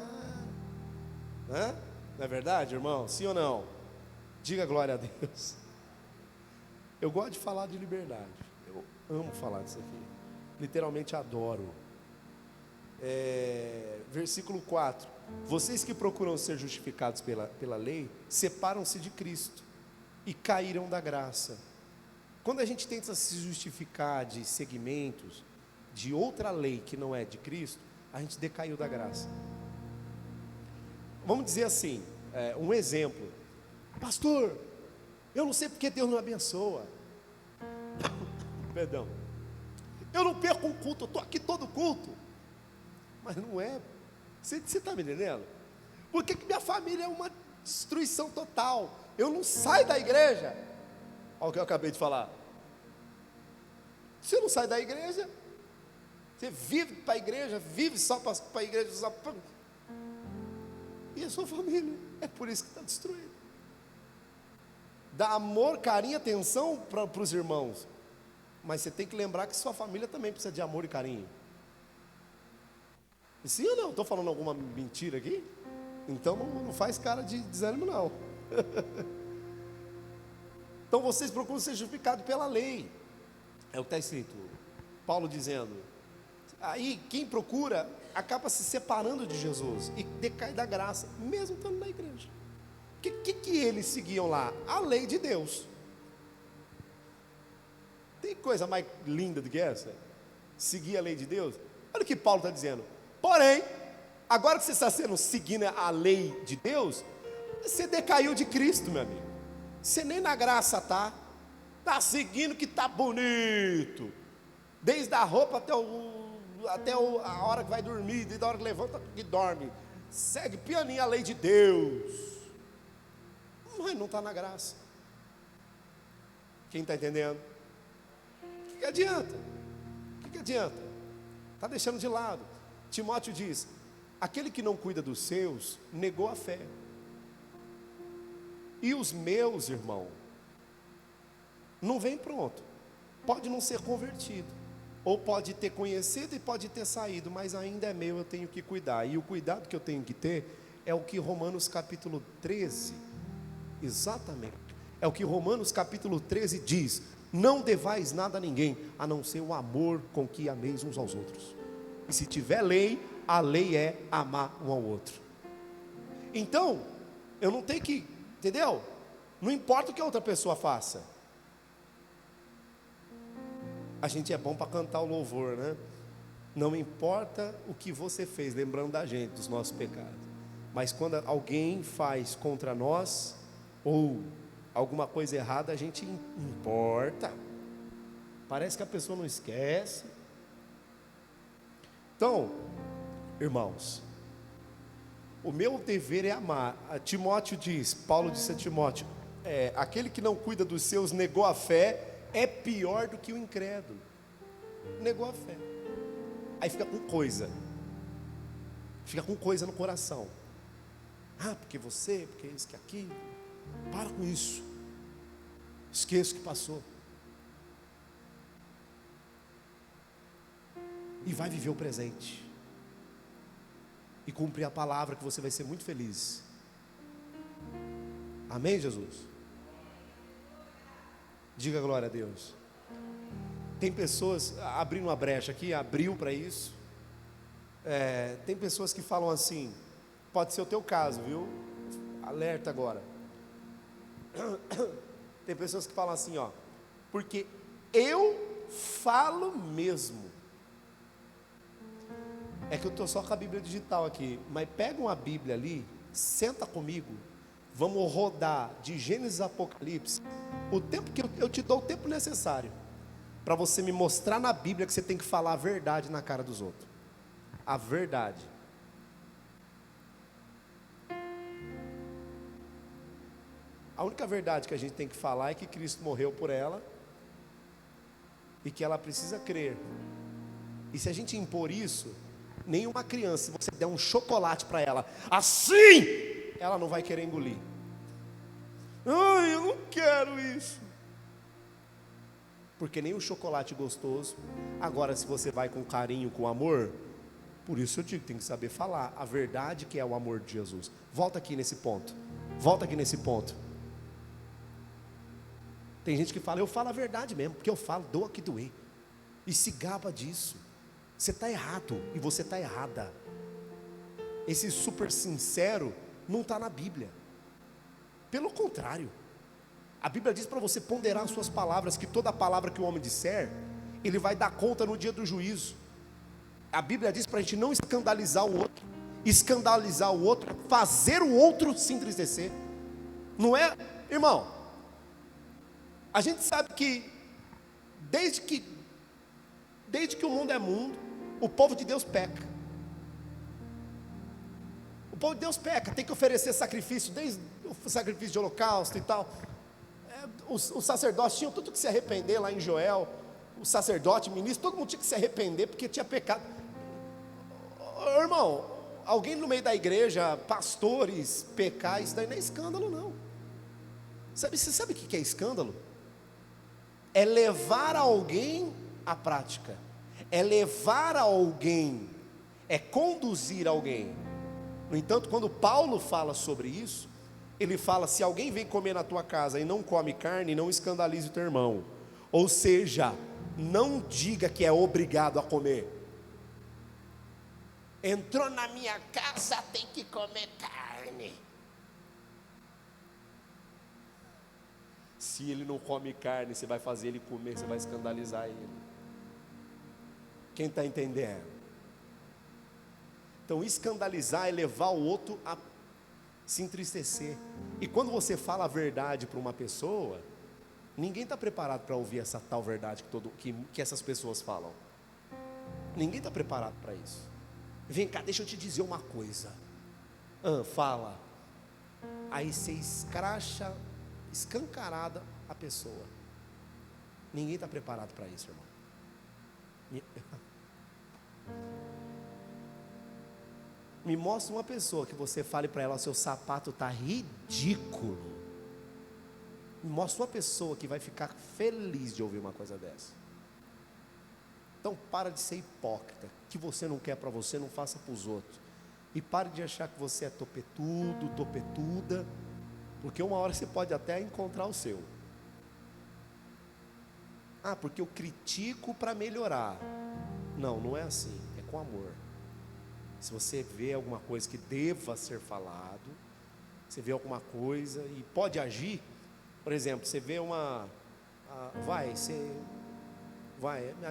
não é verdade, irmão? Sim ou não? Diga glória a Deus. Eu gosto de falar de liberdade, eu amo falar disso aqui, literalmente adoro. Versículo 4: vocês que procuram ser justificados pela lei, separam-se de Cristo e caíram da graça. Quando a gente tenta se justificar de segmentos de outra lei que não é de Cristo, a gente decaiu da graça. Vamos dizer assim, um exemplo: pastor, eu não sei porque Deus não abençoa. Perdão, eu não perco um culto, eu estou aqui todo culto, mas não é. Você está me entendendo? Por que minha família é uma destruição total? Eu não saio da igreja. Olha o que eu acabei de falar. Você não sai da igreja, você vive para a igreja, vive só para a igreja, só para... E a sua família, é por isso que está destruída. Dá amor, carinho, atenção para os irmãos, mas você tem que lembrar que sua família também precisa de amor e carinho. E sim ou não? Estou falando alguma mentira aqui? Então não faz cara de desânimo não. Então vocês procuram ser justificados pela lei, é o que está escrito, Paulo dizendo. Aí quem procura acaba se separando de Jesus e decai da graça, mesmo estando na igreja. O que eles seguiam lá? A lei de Deus. Tem coisa mais linda do que essa? Seguir a lei de Deus? Olha o que Paulo está dizendo. Porém, agora que você está seguindo a lei de Deus, você decaiu de Cristo, meu amigo. Você nem na graça está seguindo que está bonito, desde a roupa até a hora que vai dormir, desde a hora que levanta que dorme, segue pianinho a lei de Deus, mas não está na graça. Quem está entendendo? O que adianta? O que adianta? Está deixando de lado. Timóteo diz: aquele que não cuida dos seus, negou a fé. E os meus, irmão, não vem pronto, pode não ser convertido, ou pode ter conhecido e pode ter saído, mas ainda é meu, eu tenho que cuidar. E o cuidado que eu tenho que ter é o que Romanos capítulo 13 Exatamente. É o que Romanos capítulo 13 diz: não devais nada a ninguém, a não ser o amor com que ameis uns aos outros. E se tiver lei, a lei é amar um ao outro. Então, eu não tenho que, entendeu? Não importa o que a outra pessoa faça. A gente é bom para cantar o louvor, né? Não importa o que você fez, lembrando da gente, dos nossos pecados. Mas quando alguém faz contra nós, ou alguma coisa errada, a gente importa. Parece que a pessoa não esquece. Então, irmãos, o meu dever é amar. Timóteo diz, Paulo disse a Timóteo, aquele que não cuida dos seus negou a fé, é pior do que o incrédulo. Negou a fé. Aí fica com coisa no coração. Porque você, porque isso, que aquilo. Para com isso. Esqueça o que passou. E vai viver o presente. E cumprir a palavra, que você vai ser muito feliz. Amém, Jesus? Diga glória a Deus. Tem pessoas, abrindo uma brecha aqui, abriu para isso. Tem pessoas que falam assim, pode ser o teu caso, viu? Alerta agora. Tem pessoas que falam assim, porque eu falo mesmo. É que eu estou só com a Bíblia digital aqui, mas pega uma Bíblia ali, senta comigo, vamos rodar de Gênesis a Apocalipse, o tempo que eu te dou o tempo necessário, para você me mostrar na Bíblia que você tem que falar a verdade na cara dos outros. A verdade. A única verdade que a gente tem que falar é que Cristo morreu por ela e que ela precisa crer. E se a gente impor isso, nenhuma criança, se você der um chocolate para ela, assim, ela não vai querer engolir. Eu não quero isso. Porque nem o chocolate gostoso. Agora, se você vai com carinho, com amor, por isso eu digo, tem que saber falar a verdade, que é o amor de Jesus. Volta aqui nesse ponto. Tem gente que fala, eu falo a verdade mesmo, porque eu falo, doa que doer. E se gaba disso. Você está errado e você está errada. Esse super sincero não está na Bíblia. Pelo contrário, a Bíblia diz para você ponderar as suas palavras, que toda palavra que o homem disser, ele vai dar conta no dia do juízo. A Bíblia diz para a gente não escandalizar o outro. Escandalizar o outro é fazer o outro se entristecer. Não é, irmão? A gente sabe que desde que o mundo é mundo, o povo de Deus peca. O povo de Deus peca, tem que oferecer sacrifício, desde o sacrifício de holocausto e tal. Os sacerdotes tinham tudo que se arrepender lá em Joel. O sacerdote, ministro, todo mundo tinha que se arrepender porque tinha pecado. Irmão, alguém no meio da igreja, pastores, pecar, isso daí não é escândalo não. Você sabe o que é escândalo? É levar alguém à prática. É levar alguém, é conduzir alguém. No entanto, quando Paulo fala sobre isso, ele fala, se alguém vem comer na tua casa e não come carne, não escandalize o teu irmão. Ou seja, não diga que é obrigado a comer. Entrou na minha casa, tem que comer carne. Se ele não come carne, você vai fazer ele comer, você vai escandalizar ele. Quem está entendendo? Então, escandalizar é levar o outro a se entristecer. E quando você fala a verdade para uma pessoa, ninguém está preparado para ouvir essa tal verdade que essas pessoas falam. Ninguém está preparado para isso. Vem cá, deixa eu te dizer uma coisa. Fala. Aí você escracha, escancarada a pessoa. Ninguém está preparado para isso, irmão. Me mostra uma pessoa que você fale para ela, seu sapato está ridículo. Me mostra uma pessoa que vai ficar feliz de ouvir uma coisa dessa. Então para de ser hipócrita. Que você não quer para você, não faça para os outros. E pare de achar que você é topetudo, topetuda. Porque uma hora você pode até encontrar o seu. Ah, porque eu critico para melhorar. Não, não é assim, é com amor. Se você vê alguma coisa que deva ser falado, você vê alguma coisa e pode agir, por exemplo, você vê a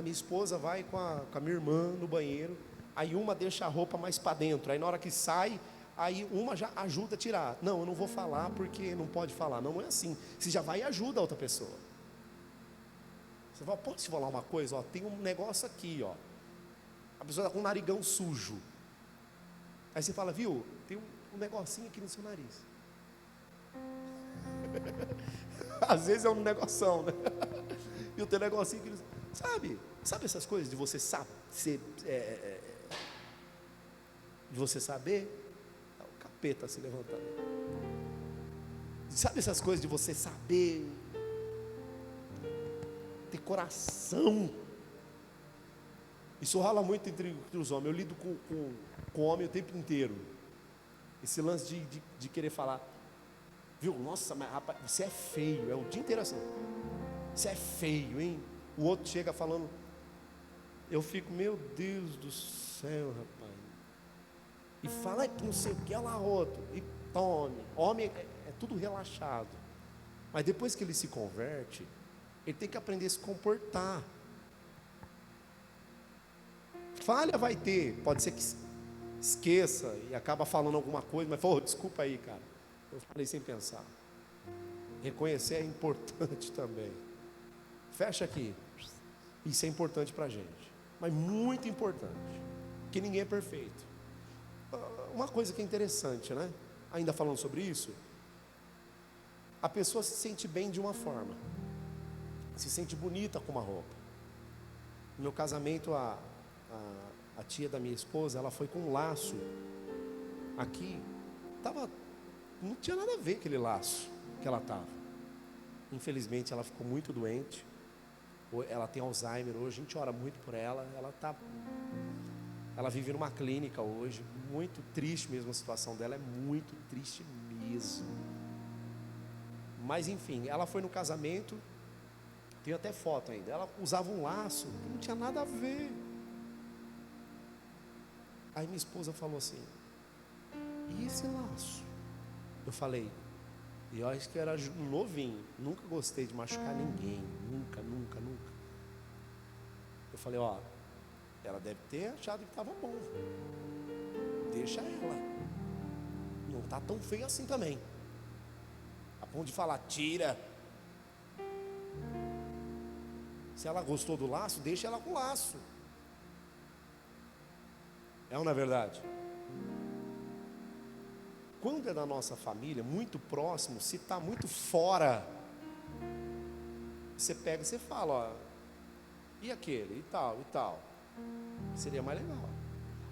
minha esposa vai com a minha irmã no banheiro, aí uma deixa a roupa mais para dentro, aí na hora que sai, aí uma já ajuda a tirar. Não, eu não vou falar porque não pode falar. Não, não é assim. Você já vai e ajuda a outra pessoa. Você fala, posso te falar uma coisa? Ó, tem um negócio aqui, ó. A pessoa está com um narigão sujo. Aí você fala, viu, tem um negocinho aqui no seu nariz. Às vezes é um negoção, né? E o teu negocinho aqui, sabe essas coisas de você de você saber? O capeta se levantando. Sabe essas coisas de você saber? Ter coração. Isso rola muito entre os homens. Eu lido com homem o tempo inteiro. Esse lance de querer falar, viu, nossa, mas rapaz, você é feio. É o dia inteiro assim. Você é feio, hein? O outro chega falando, eu fico, meu Deus do céu, rapaz. E fala que não sei o que, olha lá outro. E tome. Homem é tudo relaxado. Mas depois que ele se converte, ele tem que aprender a se comportar. Falha vai ter, pode ser que esqueça e acaba falando alguma coisa, mas desculpa aí, cara, eu falei sem pensar. Reconhecer é importante também. Fecha aqui. Isso é importante para a gente, mas muito importante, porque ninguém é perfeito. Uma coisa que é interessante, né? Ainda falando sobre isso, a pessoa se sente bem de uma forma, se sente bonita com uma roupa. No meu casamento, a tia da minha esposa, ela foi com um laço aqui, não tinha nada a ver aquele laço que ela estava. Infelizmente ela ficou muito doente, ela tem Alzheimer hoje, a gente ora muito por ela, ela vive numa clínica hoje, muito triste mesmo a situação dela, é muito triste mesmo. Mas enfim, ela foi no casamento, tem até foto ainda, ela usava um laço que não tinha nada a ver. Aí minha esposa falou assim, e esse laço? Eu falei, e eu acho que eu era novinho, nunca gostei de machucar ninguém, nunca. Eu falei, ela deve ter achado que estava bom, deixa ela, não está tão feio assim também, a ponto de falar, tira. Se ela gostou do laço, deixa ela com o laço. É ou não é verdade? Quando é da nossa família, muito próximo, se está muito fora, você pega e você fala, e aquele, e tal, seria mais legal.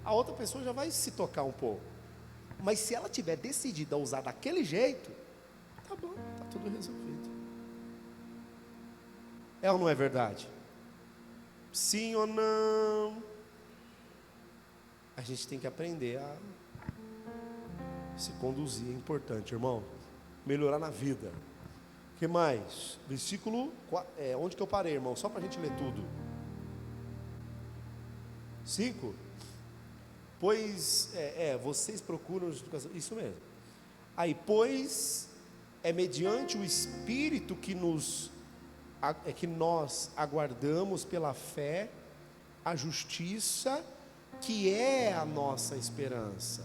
A outra pessoa já vai se tocar um pouco, mas se ela tiver decidida a usar daquele jeito, tá bom, tá tudo resolvido. É ou não é verdade? Sim ou não? A gente tem que aprender a se conduzir, é importante, irmão. Melhorar na vida. O que mais? Versículo, onde que eu parei, irmão? Só para a gente ler tudo. 5. Pois, vocês procuram, isso mesmo. Aí, pois, é mediante o Espírito que nós aguardamos pela fé a justiça, que é a nossa esperança.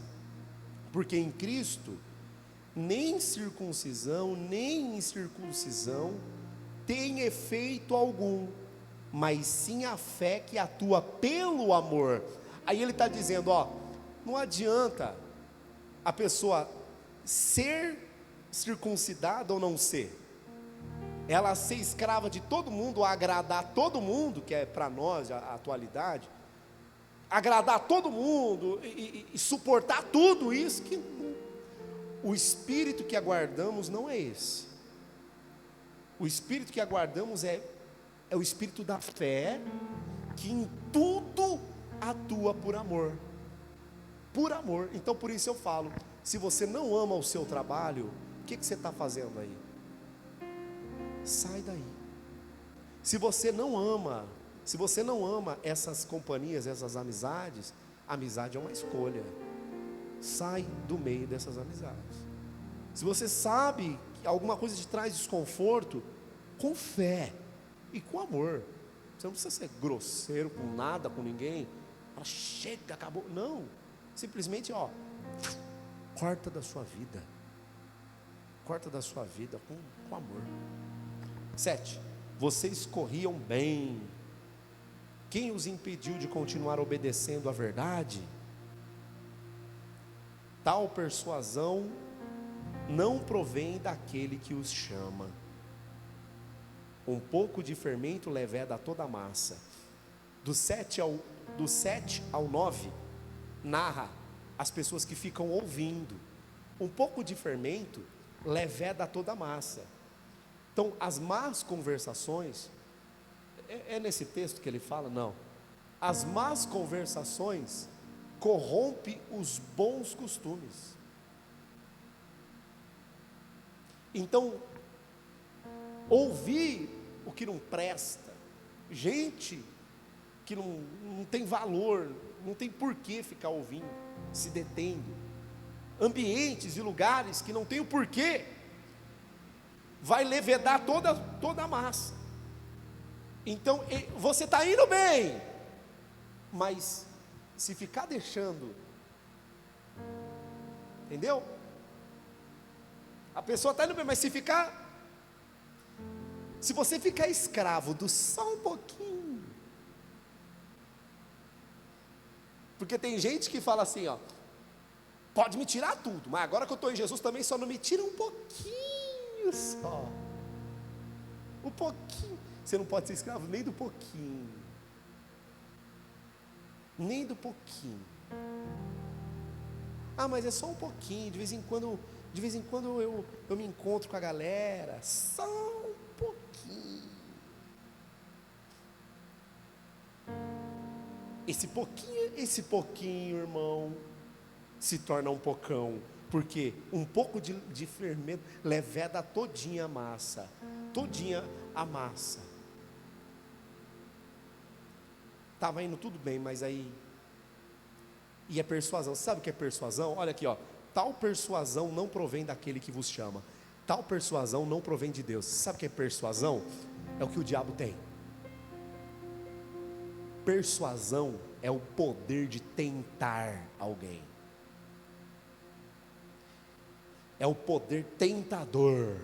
Porque em Cristo, nem circuncisão, nem incircuncisão tem efeito algum, mas sim a fé que atua pelo amor. Aí ele está dizendo, não adianta a pessoa ser circuncidada ou não ser, ela ser escrava de todo mundo, agradar todo mundo, que é para nós a atualidade, agradar todo mundo e suportar tudo isso, que o espírito que aguardamos não é esse. O espírito que aguardamos é o espírito da fé, que em tudo atua por amor. Por amor. Então por isso eu falo, se você não ama o seu trabalho, que você está fazendo aí? Sai daí. Se você não ama essas companhias, essas amizades, amizade é uma escolha. Sai do meio dessas amizades. Se você sabe que alguma coisa te traz desconforto, com fé e com amor. Você não precisa ser grosseiro com nada, com ninguém. Fala, chega, acabou. Não, simplesmente, corta da sua vida. Corta da sua vida com amor. 7. Vocês corriam bem. Quem os impediu de continuar obedecendo à verdade? Tal persuasão não provém daquele que os chama. Um pouco de fermento leveda a toda a massa. Do 7 ao 9, narra as pessoas que ficam ouvindo. Um pouco de fermento leveda a toda a massa. Então, as más conversações, é nesse texto que ele fala? Não. As más conversações corrompem os bons costumes. Então, ouvir o que não presta, gente que não tem valor, não tem porquê ficar ouvindo, se detendo, ambientes e lugares que não tem o porquê, vai levedar toda a massa. Então, você está indo bem, mas se ficar deixando, entendeu? A pessoa está indo bem, mas se você ficar escravo do só um pouquinho, porque tem gente que fala assim, pode me tirar tudo, mas agora que eu estou em Jesus também só não me tira um pouquinho só, um pouquinho. Você não pode ser escravo nem do pouquinho, nem do pouquinho. Mas é só um pouquinho, de vez em quando eu me encontro com a galera, só um pouquinho. Esse pouquinho, irmão, se torna um pocão, porque um pouco de fermento leveda todinha a massa, Estava indo tudo bem, mas aí, e a persuasão, sabe o que é persuasão? Olha aqui, tal persuasão não provém daquele que vos chama, tal persuasão não provém de Deus. Sabe o que é persuasão? É o que o diabo tem. Persuasão é o poder de tentar alguém, é o poder tentador.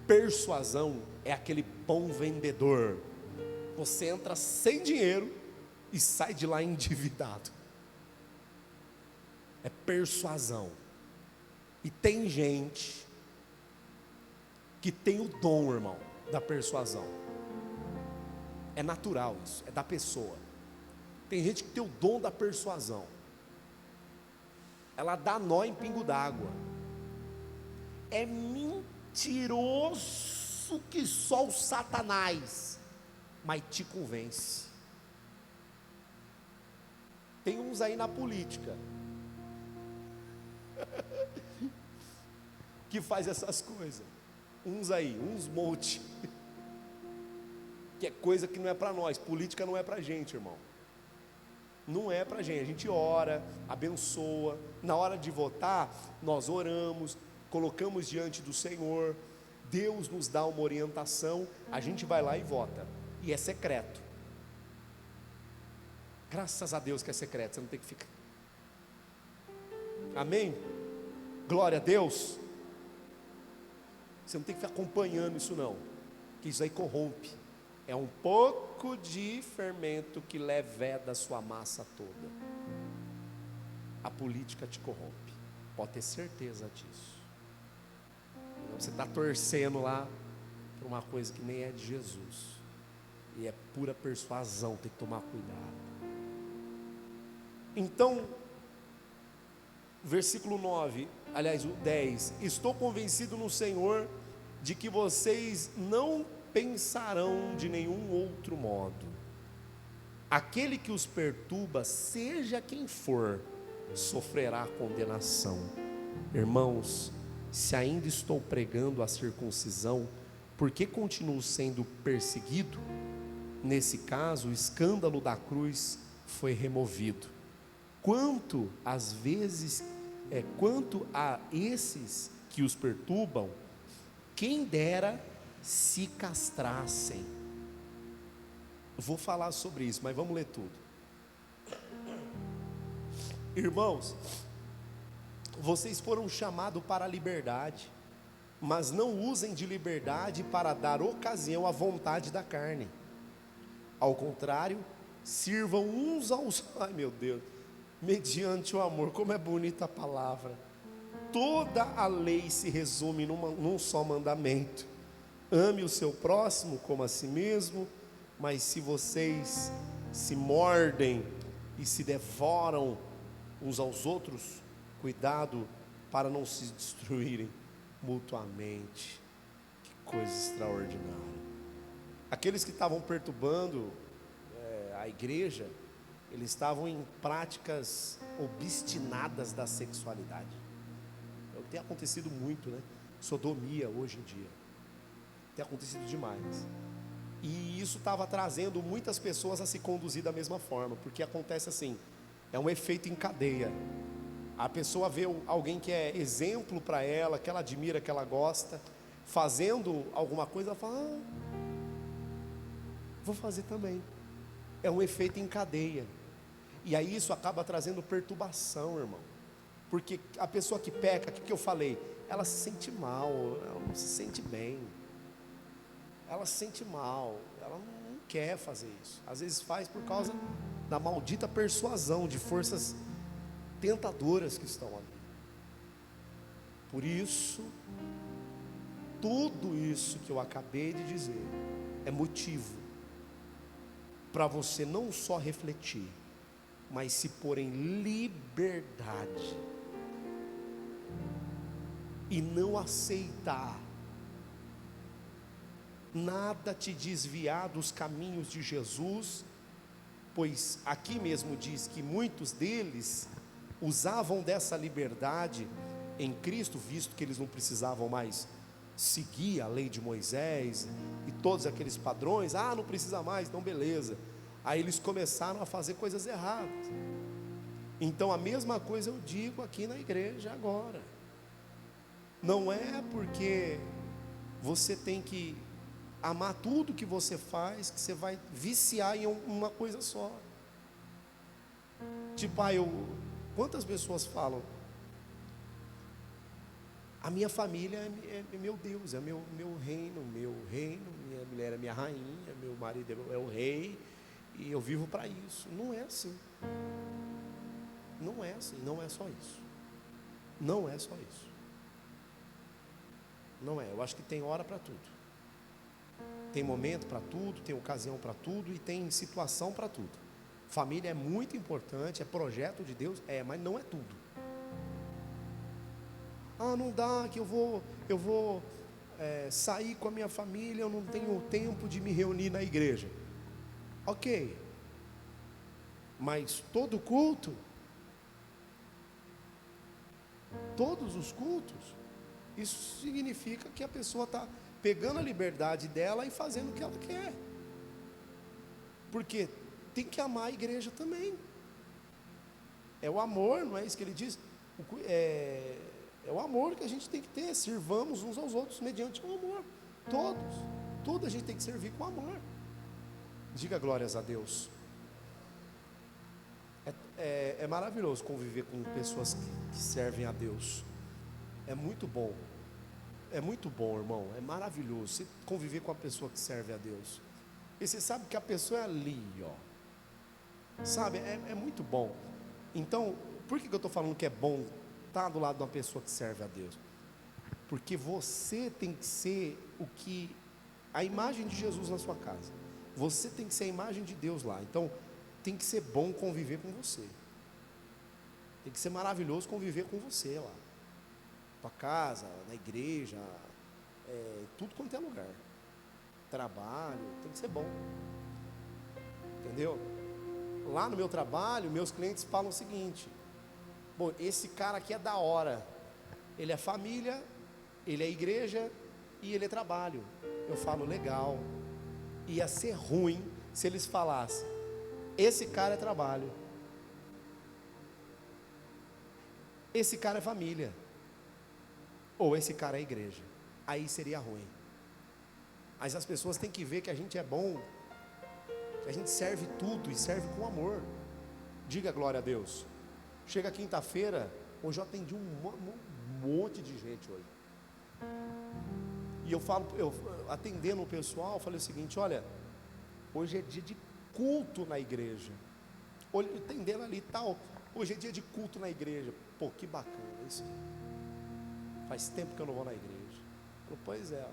Persuasão é aquele bom vendedor. Você entra sem dinheiro e sai de lá endividado. É persuasão. E tem gente que tem o dom, irmão, da persuasão. É natural isso, é da pessoa. Tem gente que tem o dom da persuasão. Ela dá nó em pingo d'água. É mentiroso que só o Satanás, mas te convence. Tem uns aí na política que faz essas coisas. Uns monte, que é coisa que não é para nós. Política não é para gente, irmão. Não é para gente. A gente ora, abençoa. Na hora de votar, nós oramos, colocamos diante do Senhor. Deus nos dá uma orientação, a gente vai lá e vota. E é secreto. Graças a Deus que é secreto, você não tem que ficar. Amém? Glória a Deus. Você não tem que ficar acompanhando isso não, que isso aí corrompe. É um pouco de fermento que leveda a sua massa toda. A política te corrompe, pode ter certeza disso. Você está torcendo lá por uma coisa que nem é de Jesus, e é pura persuasão, tem que tomar cuidado. Então, versículo 9, aliás, o 10: estou convencido no Senhor de que vocês não pensarão de nenhum outro modo. Aquele que os perturba, seja quem for, sofrerá condenação. Irmãos, se ainda estou pregando a circuncisão, por que continuo sendo perseguido? Nesse caso, o escândalo da cruz foi removido. Quanto a esses que os perturbam, quem dera se castrassem. Vou falar sobre isso, mas vamos ler tudo. Irmãos, vocês foram chamados para a liberdade, mas não usem de liberdade para dar ocasião à vontade da carne. Ao contrário, sirvam uns aos... Ai meu Deus, mediante o amor, como é bonita a palavra. Toda a lei se resume num só mandamento: ame o seu próximo como a si mesmo. Mas se vocês se mordem e se devoram uns aos outros, cuidado para não se destruírem mutuamente. Que coisa extraordinária. Aqueles que estavam perturbando a igreja, eles estavam em práticas obstinadas da sexualidade. É o que tem acontecido muito, né? Sodomia hoje em dia tem acontecido demais. E isso estava trazendo muitas pessoas a se conduzir da mesma forma, porque acontece assim, é um efeito em cadeia. A pessoa vê alguém que é exemplo para ela, que ela admira, que ela gosta, fazendo alguma coisa, ela fala: vou fazer também. É um efeito em cadeia. E aí isso acaba trazendo perturbação, irmão. Porque a pessoa que peca, o que eu falei? Ela se sente mal, ela não se sente bem. Ela se sente mal, ela não quer fazer isso. Às vezes faz por causa da maldita persuasão de forças tentadoras que estão ali. Por isso, tudo isso que eu acabei de dizer é motivo para você não só refletir, mas se pôr em liberdade e não aceitar nada te desviar dos caminhos de Jesus, pois aqui mesmo diz que muitos deles usavam dessa liberdade em Cristo, visto que eles não precisavam mais seguir a lei de Moisés e todos aqueles padrões. Não precisa mais, então beleza. Aí eles começaram a fazer coisas erradas. Então a mesma coisa eu digo aqui na igreja agora. Não é porque você tem que amar tudo que você faz que você vai viciar em uma coisa só. Tipo, quantas pessoas falam: a minha família é meu Deus, é meu reino, minha mulher é minha rainha, meu marido é o rei, e eu vivo para isso. Não é assim. Não é assim, não é só isso. Não é só isso. Não é, eu acho que tem hora para tudo. Tem momento para tudo, tem ocasião para tudo e tem situação para tudo. Família é muito importante, é projeto de Deus, mas não é tudo. Não dá que eu vou sair com a minha família, eu não tenho tempo de me reunir na igreja. Ok, mas todo culto, todos os cultos, isso significa que a pessoa está pegando a liberdade dela e fazendo o que ela quer. Porque tem que amar a igreja também. É o amor, não é isso que ele diz? É o amor que a gente tem que ter. Sirvamos uns aos outros mediante o amor. Tudo a gente tem que servir com amor. Diga glórias a Deus. É maravilhoso conviver com pessoas que servem a Deus. É muito bom. É muito bom, irmão. É maravilhoso você conviver com a pessoa que serve a Deus. E você sabe que a pessoa é ali, ó. Sabe, é muito bom. Então, por que eu estou falando que é bom estar do lado de uma pessoa que serve a Deus? Porque você tem que ser a imagem de Jesus na sua casa. Você tem que ser a imagem de Deus lá. Então, tem que ser bom conviver com você. Tem que ser maravilhoso conviver com você lá. Tua casa, na igreja, tudo quanto é lugar. Trabalho, tem que ser bom. Entendeu? Lá no meu trabalho, meus clientes falam o seguinte: esse cara aqui é da hora. ele é família, ele é igreja e ele é trabalho. Eu falo, legal. Ia ser ruim se eles falassem, esse cara é trabalho, esse cara é família, ou esse cara é igreja. Aí seria ruim. Mas as pessoas têm que ver que a gente é bom, que a gente serve tudo e serve com amor. Diga glória a Deus. Chega quinta-feira, hoje eu atendi um monte de gente hoje. E eu atendendo o pessoal, falei o seguinte: olha, hoje é dia de culto na igreja. Atendendo ali e tal, hoje é dia de culto na igreja. Pô, que bacana isso. Faz tempo que eu não vou na igreja. Eu falei, pois é,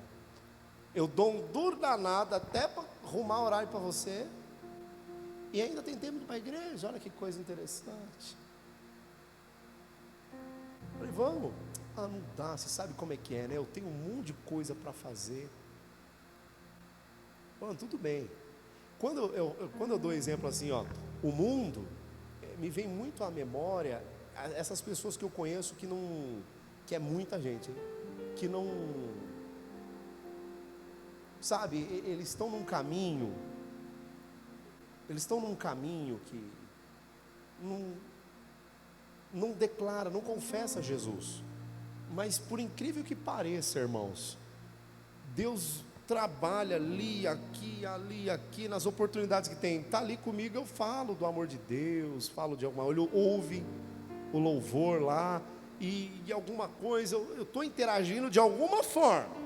eu dou um duro danado até para arrumar horário para você, e ainda tem tempo para a igreja. Olha que coisa interessante. Eu falei, vamos. Não dá, você sabe como é que é, né? Eu tenho um monte de coisa para fazer. Bom, tudo bem. Quando eu dou exemplo assim, ó, o mundo, me vem muito à memória essas pessoas que eu conheço que é muita gente, hein? Que não, sabe, eles estão num caminho que não declara, não confessa Jesus. Mas por incrível que pareça, irmãos, Deus trabalha ali, aqui, nas oportunidades que tem. Está ali comigo, eu falo do amor de Deus, falo de alguma coisa, ouve o louvor lá, e de alguma coisa, eu estou interagindo de alguma forma,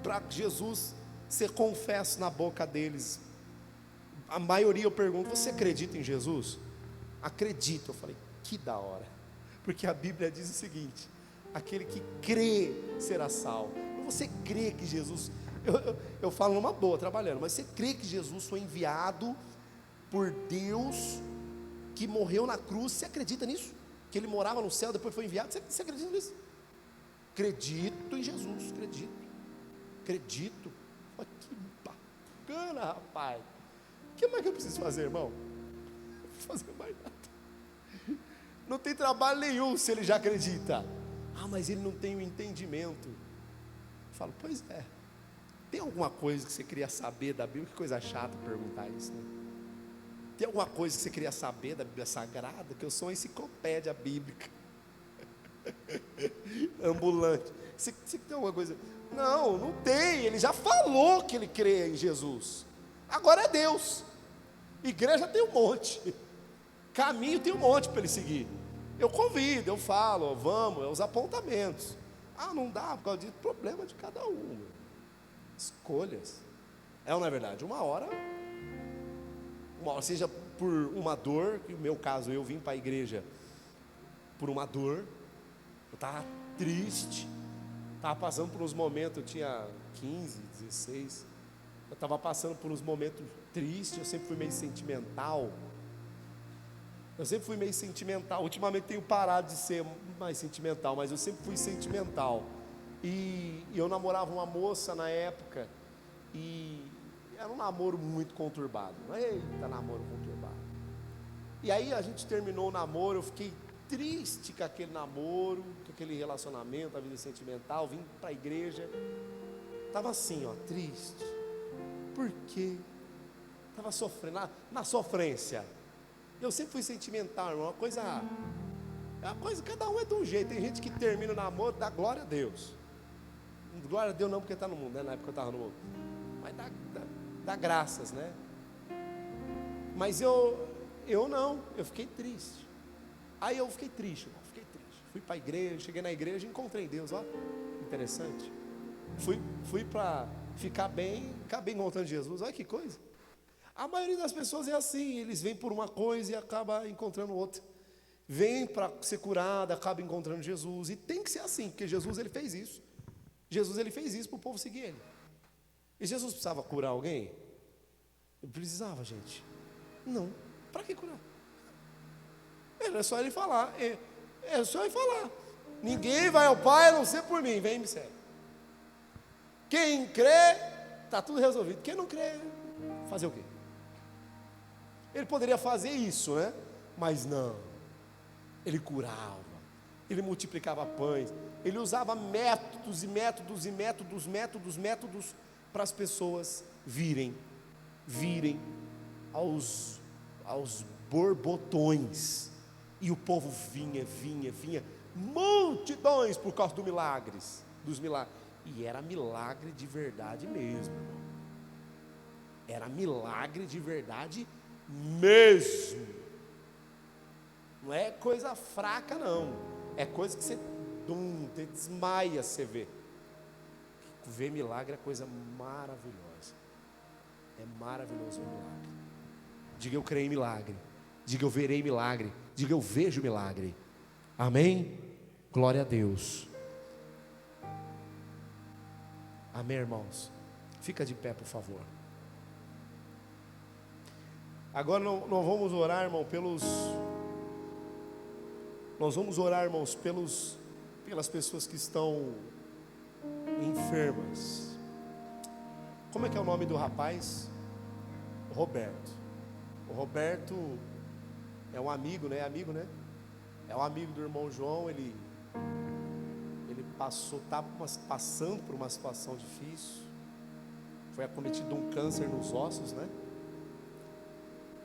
para Jesus ser confesso na boca deles. A maioria eu pergunto, você acredita em Jesus? Acredito. Eu falei, que da hora, porque a Bíblia diz o seguinte: aquele que crê será salvo. Você crê que Jesus, eu falo numa boa, trabalhando, mas você crê que Jesus foi enviado por Deus, que morreu na cruz? Você acredita nisso? Que ele morava no céu, depois foi enviado? Você acredita nisso? Acredito em Jesus, acredito. Olha que bacana, rapaz. O que mais que eu preciso fazer, irmão? Não preciso fazer mais nada. Não tem trabalho nenhum se ele já acredita. Mas ele não tem o entendimento. Eu falo, pois é. Tem alguma coisa que você queria saber da Bíblia? Que coisa chata perguntar isso, né? Tem alguma coisa que você queria saber da Bíblia Sagrada? Que eu sou uma enciclopédia bíblica ambulante. Você tem alguma coisa? Não tem. Ele já falou que ele crê em Jesus. Agora é Deus. Igreja tem um monte, caminho tem um monte para ele seguir. Eu convido, eu falo, vamos, é os apontamentos. Não dá, por causa disso, problema de cada um. Escolhas. Não é verdade? Uma hora, seja por uma dor, que no meu caso, eu vim para a igreja por uma dor. Eu estava triste, estava passando por uns momentos, eu tinha 15, 16, eu estava passando por uns momentos tristes. Eu sempre fui meio sentimental. Ultimamente tenho parado de ser mais sentimental, mas eu sempre fui sentimental. E eu namorava uma moça na época, e era um namoro muito conturbado. Eita, namoro conturbado. E aí a gente terminou o namoro, eu fiquei triste com aquele namoro, com aquele relacionamento, a vida sentimental. Vim para a igreja, estava assim, triste. Por quê? Estava sofrendo, na sofrência. Eu sempre fui sentimental, irmão. Uma coisa, cada um é de um jeito. Tem gente que termina o namoro, dá glória a Deus. Glória a Deus não, porque está no mundo, né? Na época eu estava no mundo. Mas dá graças, né? Mas eu não, eu fiquei triste. Aí eu fiquei triste, irmão, Fui para a igreja, cheguei na igreja e encontrei Deus, interessante. Fui para ficar bem, acabei encontrando Jesus, olha que coisa. A maioria das pessoas é assim, eles vêm por uma coisa e acabam encontrando outra. Vem para ser curado, acaba encontrando Jesus, e tem que ser assim, porque Jesus ele fez isso. Jesus ele fez isso para o povo seguir ele. E Jesus precisava curar alguém? Ele precisava, gente? Não. Para que curar? É só ele falar. É só ele falar. Ninguém vai ao Pai a não ser por mim. Vem e me segue. Quem crê, está tudo resolvido. Quem não crê, fazer o quê? Ele poderia fazer isso, né? Mas não. Ele curava, ele multiplicava pães, ele usava métodos e métodos e métodos para as pessoas virem aos borbotões, e o povo vinha, multidões por causa dos milagres, e era milagre de verdade mesmo, irmão. Era milagre de verdade mesmo, não é coisa fraca não, é coisa que você desmaia, você vê. Ver milagre é coisa maravilhosa, é maravilhoso o milagre. Diga eu creio em milagre, diga eu verei milagre, diga eu vejo milagre, amém? Glória a Deus, amém, irmãos? Fica de pé, por favor. Agora nós vamos orar, irmão, pelas pessoas que estão enfermas. Como é que é o nome do rapaz? Roberto. O Roberto é um amigo, né? É um amigo do irmão João. Ele está passando por uma situação difícil. Foi acometido de um câncer nos ossos, né?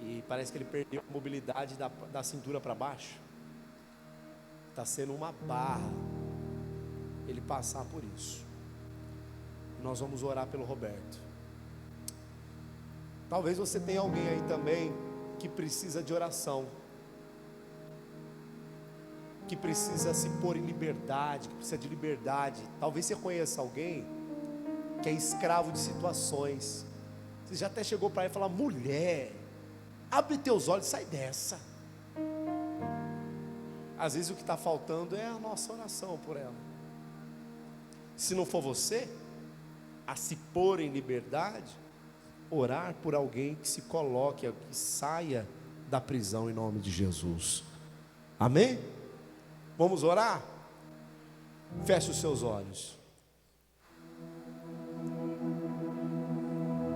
E parece que ele perdeu a mobilidade da cintura para baixo. Está sendo uma barra ele passar por isso. Nós vamos orar pelo Roberto. Talvez você tenha alguém aí também que precisa de oração, que precisa se pôr em liberdade, que precisa de liberdade. Talvez você conheça alguém que é escravo de situações. Você já até chegou para ela e falou: mulher, abre teus olhos, sai dessa. Às vezes o que está faltando é a nossa oração por ela. Se não for você a se pôr em liberdade, orar por alguém que se coloque, que saia da prisão em nome de Jesus. Amém? Vamos orar? Feche os seus olhos.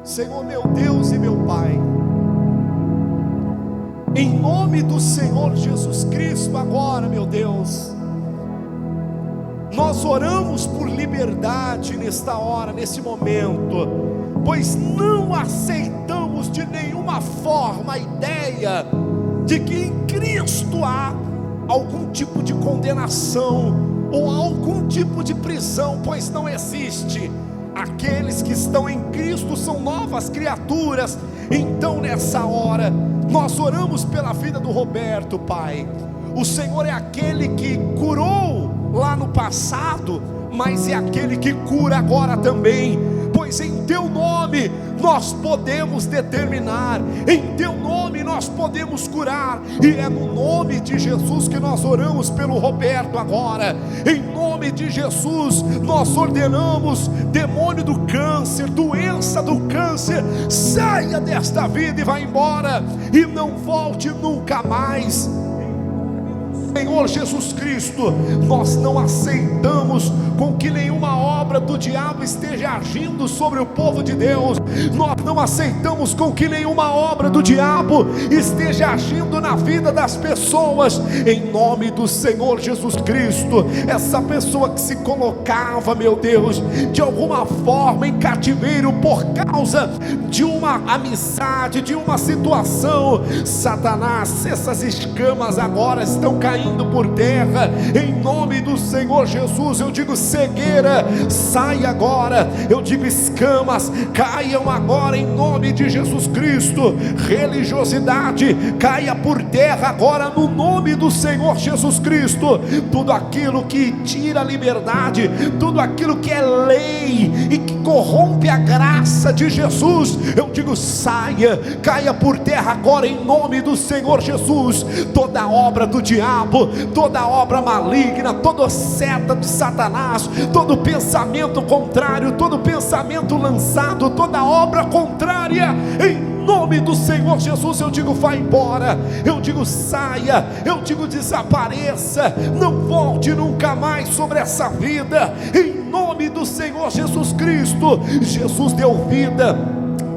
Senhor meu Deus e meu Pai, em nome do Senhor Jesus Cristo, agora, meu Deus, nós oramos por liberdade nesta hora, nesse momento, pois não aceitamos de nenhuma forma a ideia de que em Cristo há algum tipo de condenação ou algum tipo de prisão, pois não existe. Aqueles que estão em Cristo são novas criaturas. Então nessa hora nós oramos pela vida do Roberto, Pai. O Senhor é aquele que curou lá no passado, mas é aquele que cura agora também, pois em Teu nome nós podemos determinar, em Teu nome nós podemos curar, e é no nome de Jesus que nós oramos pelo Roberto agora. Em nome de Jesus nós ordenamos: demônio do câncer, doença do câncer, saia desta vida e vá embora, e não volte nunca mais. Senhor Jesus Cristo, nós não aceitamos com que nenhuma obra do diabo esteja agindo sobre o povo de Deus. Nós não aceitamos com que nenhuma obra do diabo esteja agindo na vida das pessoas. Em nome do Senhor Jesus Cristo, essa pessoa que se colocava, meu Deus, de alguma forma em cativeiro por causa de uma amizade, de uma situação, Satanás, essas escamas agora estão caindo por terra. Em nome do Senhor Jesus, eu digo: cegueira, sai agora. Eu digo: escamas, caiam agora em nome de Jesus Cristo. Religiosidade, caia por terra agora no nome do Senhor Jesus Cristo. Tudo aquilo que tira a liberdade, tudo aquilo que é lei e que corrompe a graça de Jesus, eu digo: saia, caia por terra agora em nome do Senhor Jesus. Toda obra do diabo, toda obra maligna, toda seta de Satanás, todo pensamento contrário, todo pensamento lançado, toda obra contrária, em nome do Senhor Jesus, eu digo: vá embora, eu digo: saia, eu digo: desapareça, não volte nunca mais sobre essa vida, em nome do Senhor Jesus Cristo. Jesus deu vida,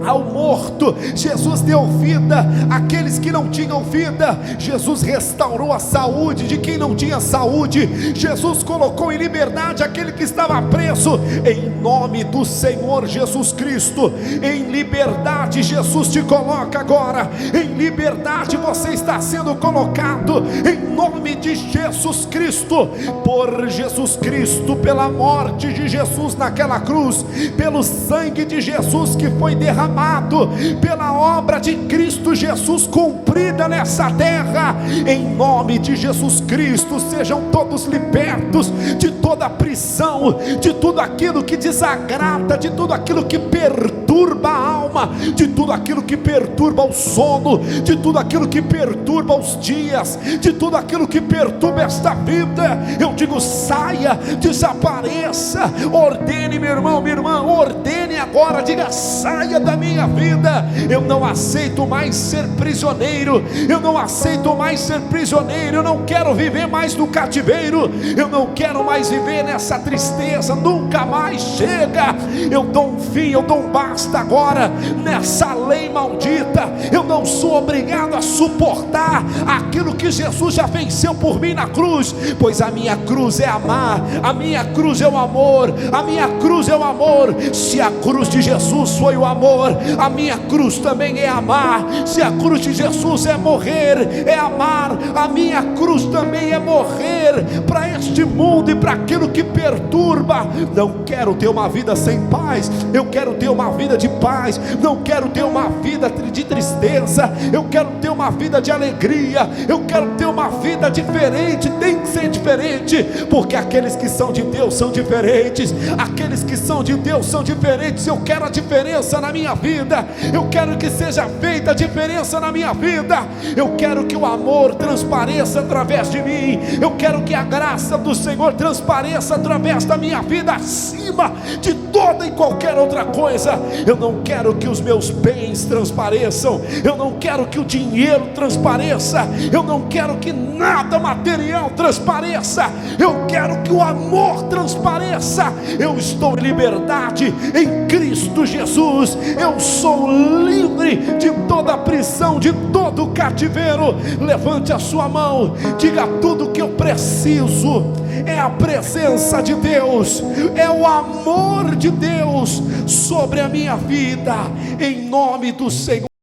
ao morto, Jesus deu vida àqueles que não tinham vida, Jesus restaurou a saúde de quem não tinha saúde, Jesus colocou em liberdade aquele que estava preso, em nome do Senhor Jesus Cristo. Em liberdade Jesus te coloca agora, em liberdade você está sendo colocado, em nome de Jesus Cristo. Por Jesus Cristo, pela morte de Jesus naquela cruz, pelo sangue de Jesus que foi derramado, pela obra de Cristo Jesus cumprida nessa terra, em nome de Jesus Cristo, sejam todos libertos de toda prisão, de tudo aquilo que desagrada, de tudo aquilo que perturba a alma, de tudo aquilo que perturba o sono, de tudo aquilo que perturba os dias, de tudo aquilo que perturba esta vida. Eu digo: saia, desapareça, ordene, meu irmão, minha irmã, ordene agora, diga: saia da minha vida, eu não aceito mais ser prisioneiro, eu não aceito mais ser prisioneiro, eu não quero viver mais no cativeiro, eu não quero mais viver nessa tristeza, nunca mais, chega, eu dou um fim, eu dou um basta agora nessa lei maldita. Eu não sou obrigado a suportar aquilo que Jesus já venceu por mim na cruz, pois a minha cruz é amar, a minha cruz é o amor, a minha cruz é o amor. Se a cruz de Jesus foi o amor, a minha cruz também é amar. Se a cruz de Jesus é morrer, é amar, a minha cruz também é morrer para este mundo e para aquilo que perturba. Não quero ter uma vida sem paz, eu quero ter uma vida de paz. Não quero ter uma vida de tristeza, eu quero ter uma vida de alegria, eu quero ter uma vida diferente. Tem que ser diferente, porque aqueles que são de Deus são diferentes, aqueles que são de Deus são diferentes. Eu quero a diferença na minha vida, eu quero que seja feita a diferença na minha vida, eu quero que o amor transpareça através de mim, eu quero que a graça do Senhor transpareça através da minha vida, acima de toda e qualquer outra coisa. Eu não quero que os meus bens transpareçam, eu não quero que o dinheiro transpareça, eu não quero que nada material transpareça, eu quero que o amor transpareça. Eu estou em liberdade em Cristo Jesus, eu sou livre de toda prisão, de todo cativeiro. Levante a sua mão, diga: tudo que eu preciso é a presença de Deus, é o amor de Deus sobre a minha vida, em nome do Senhor.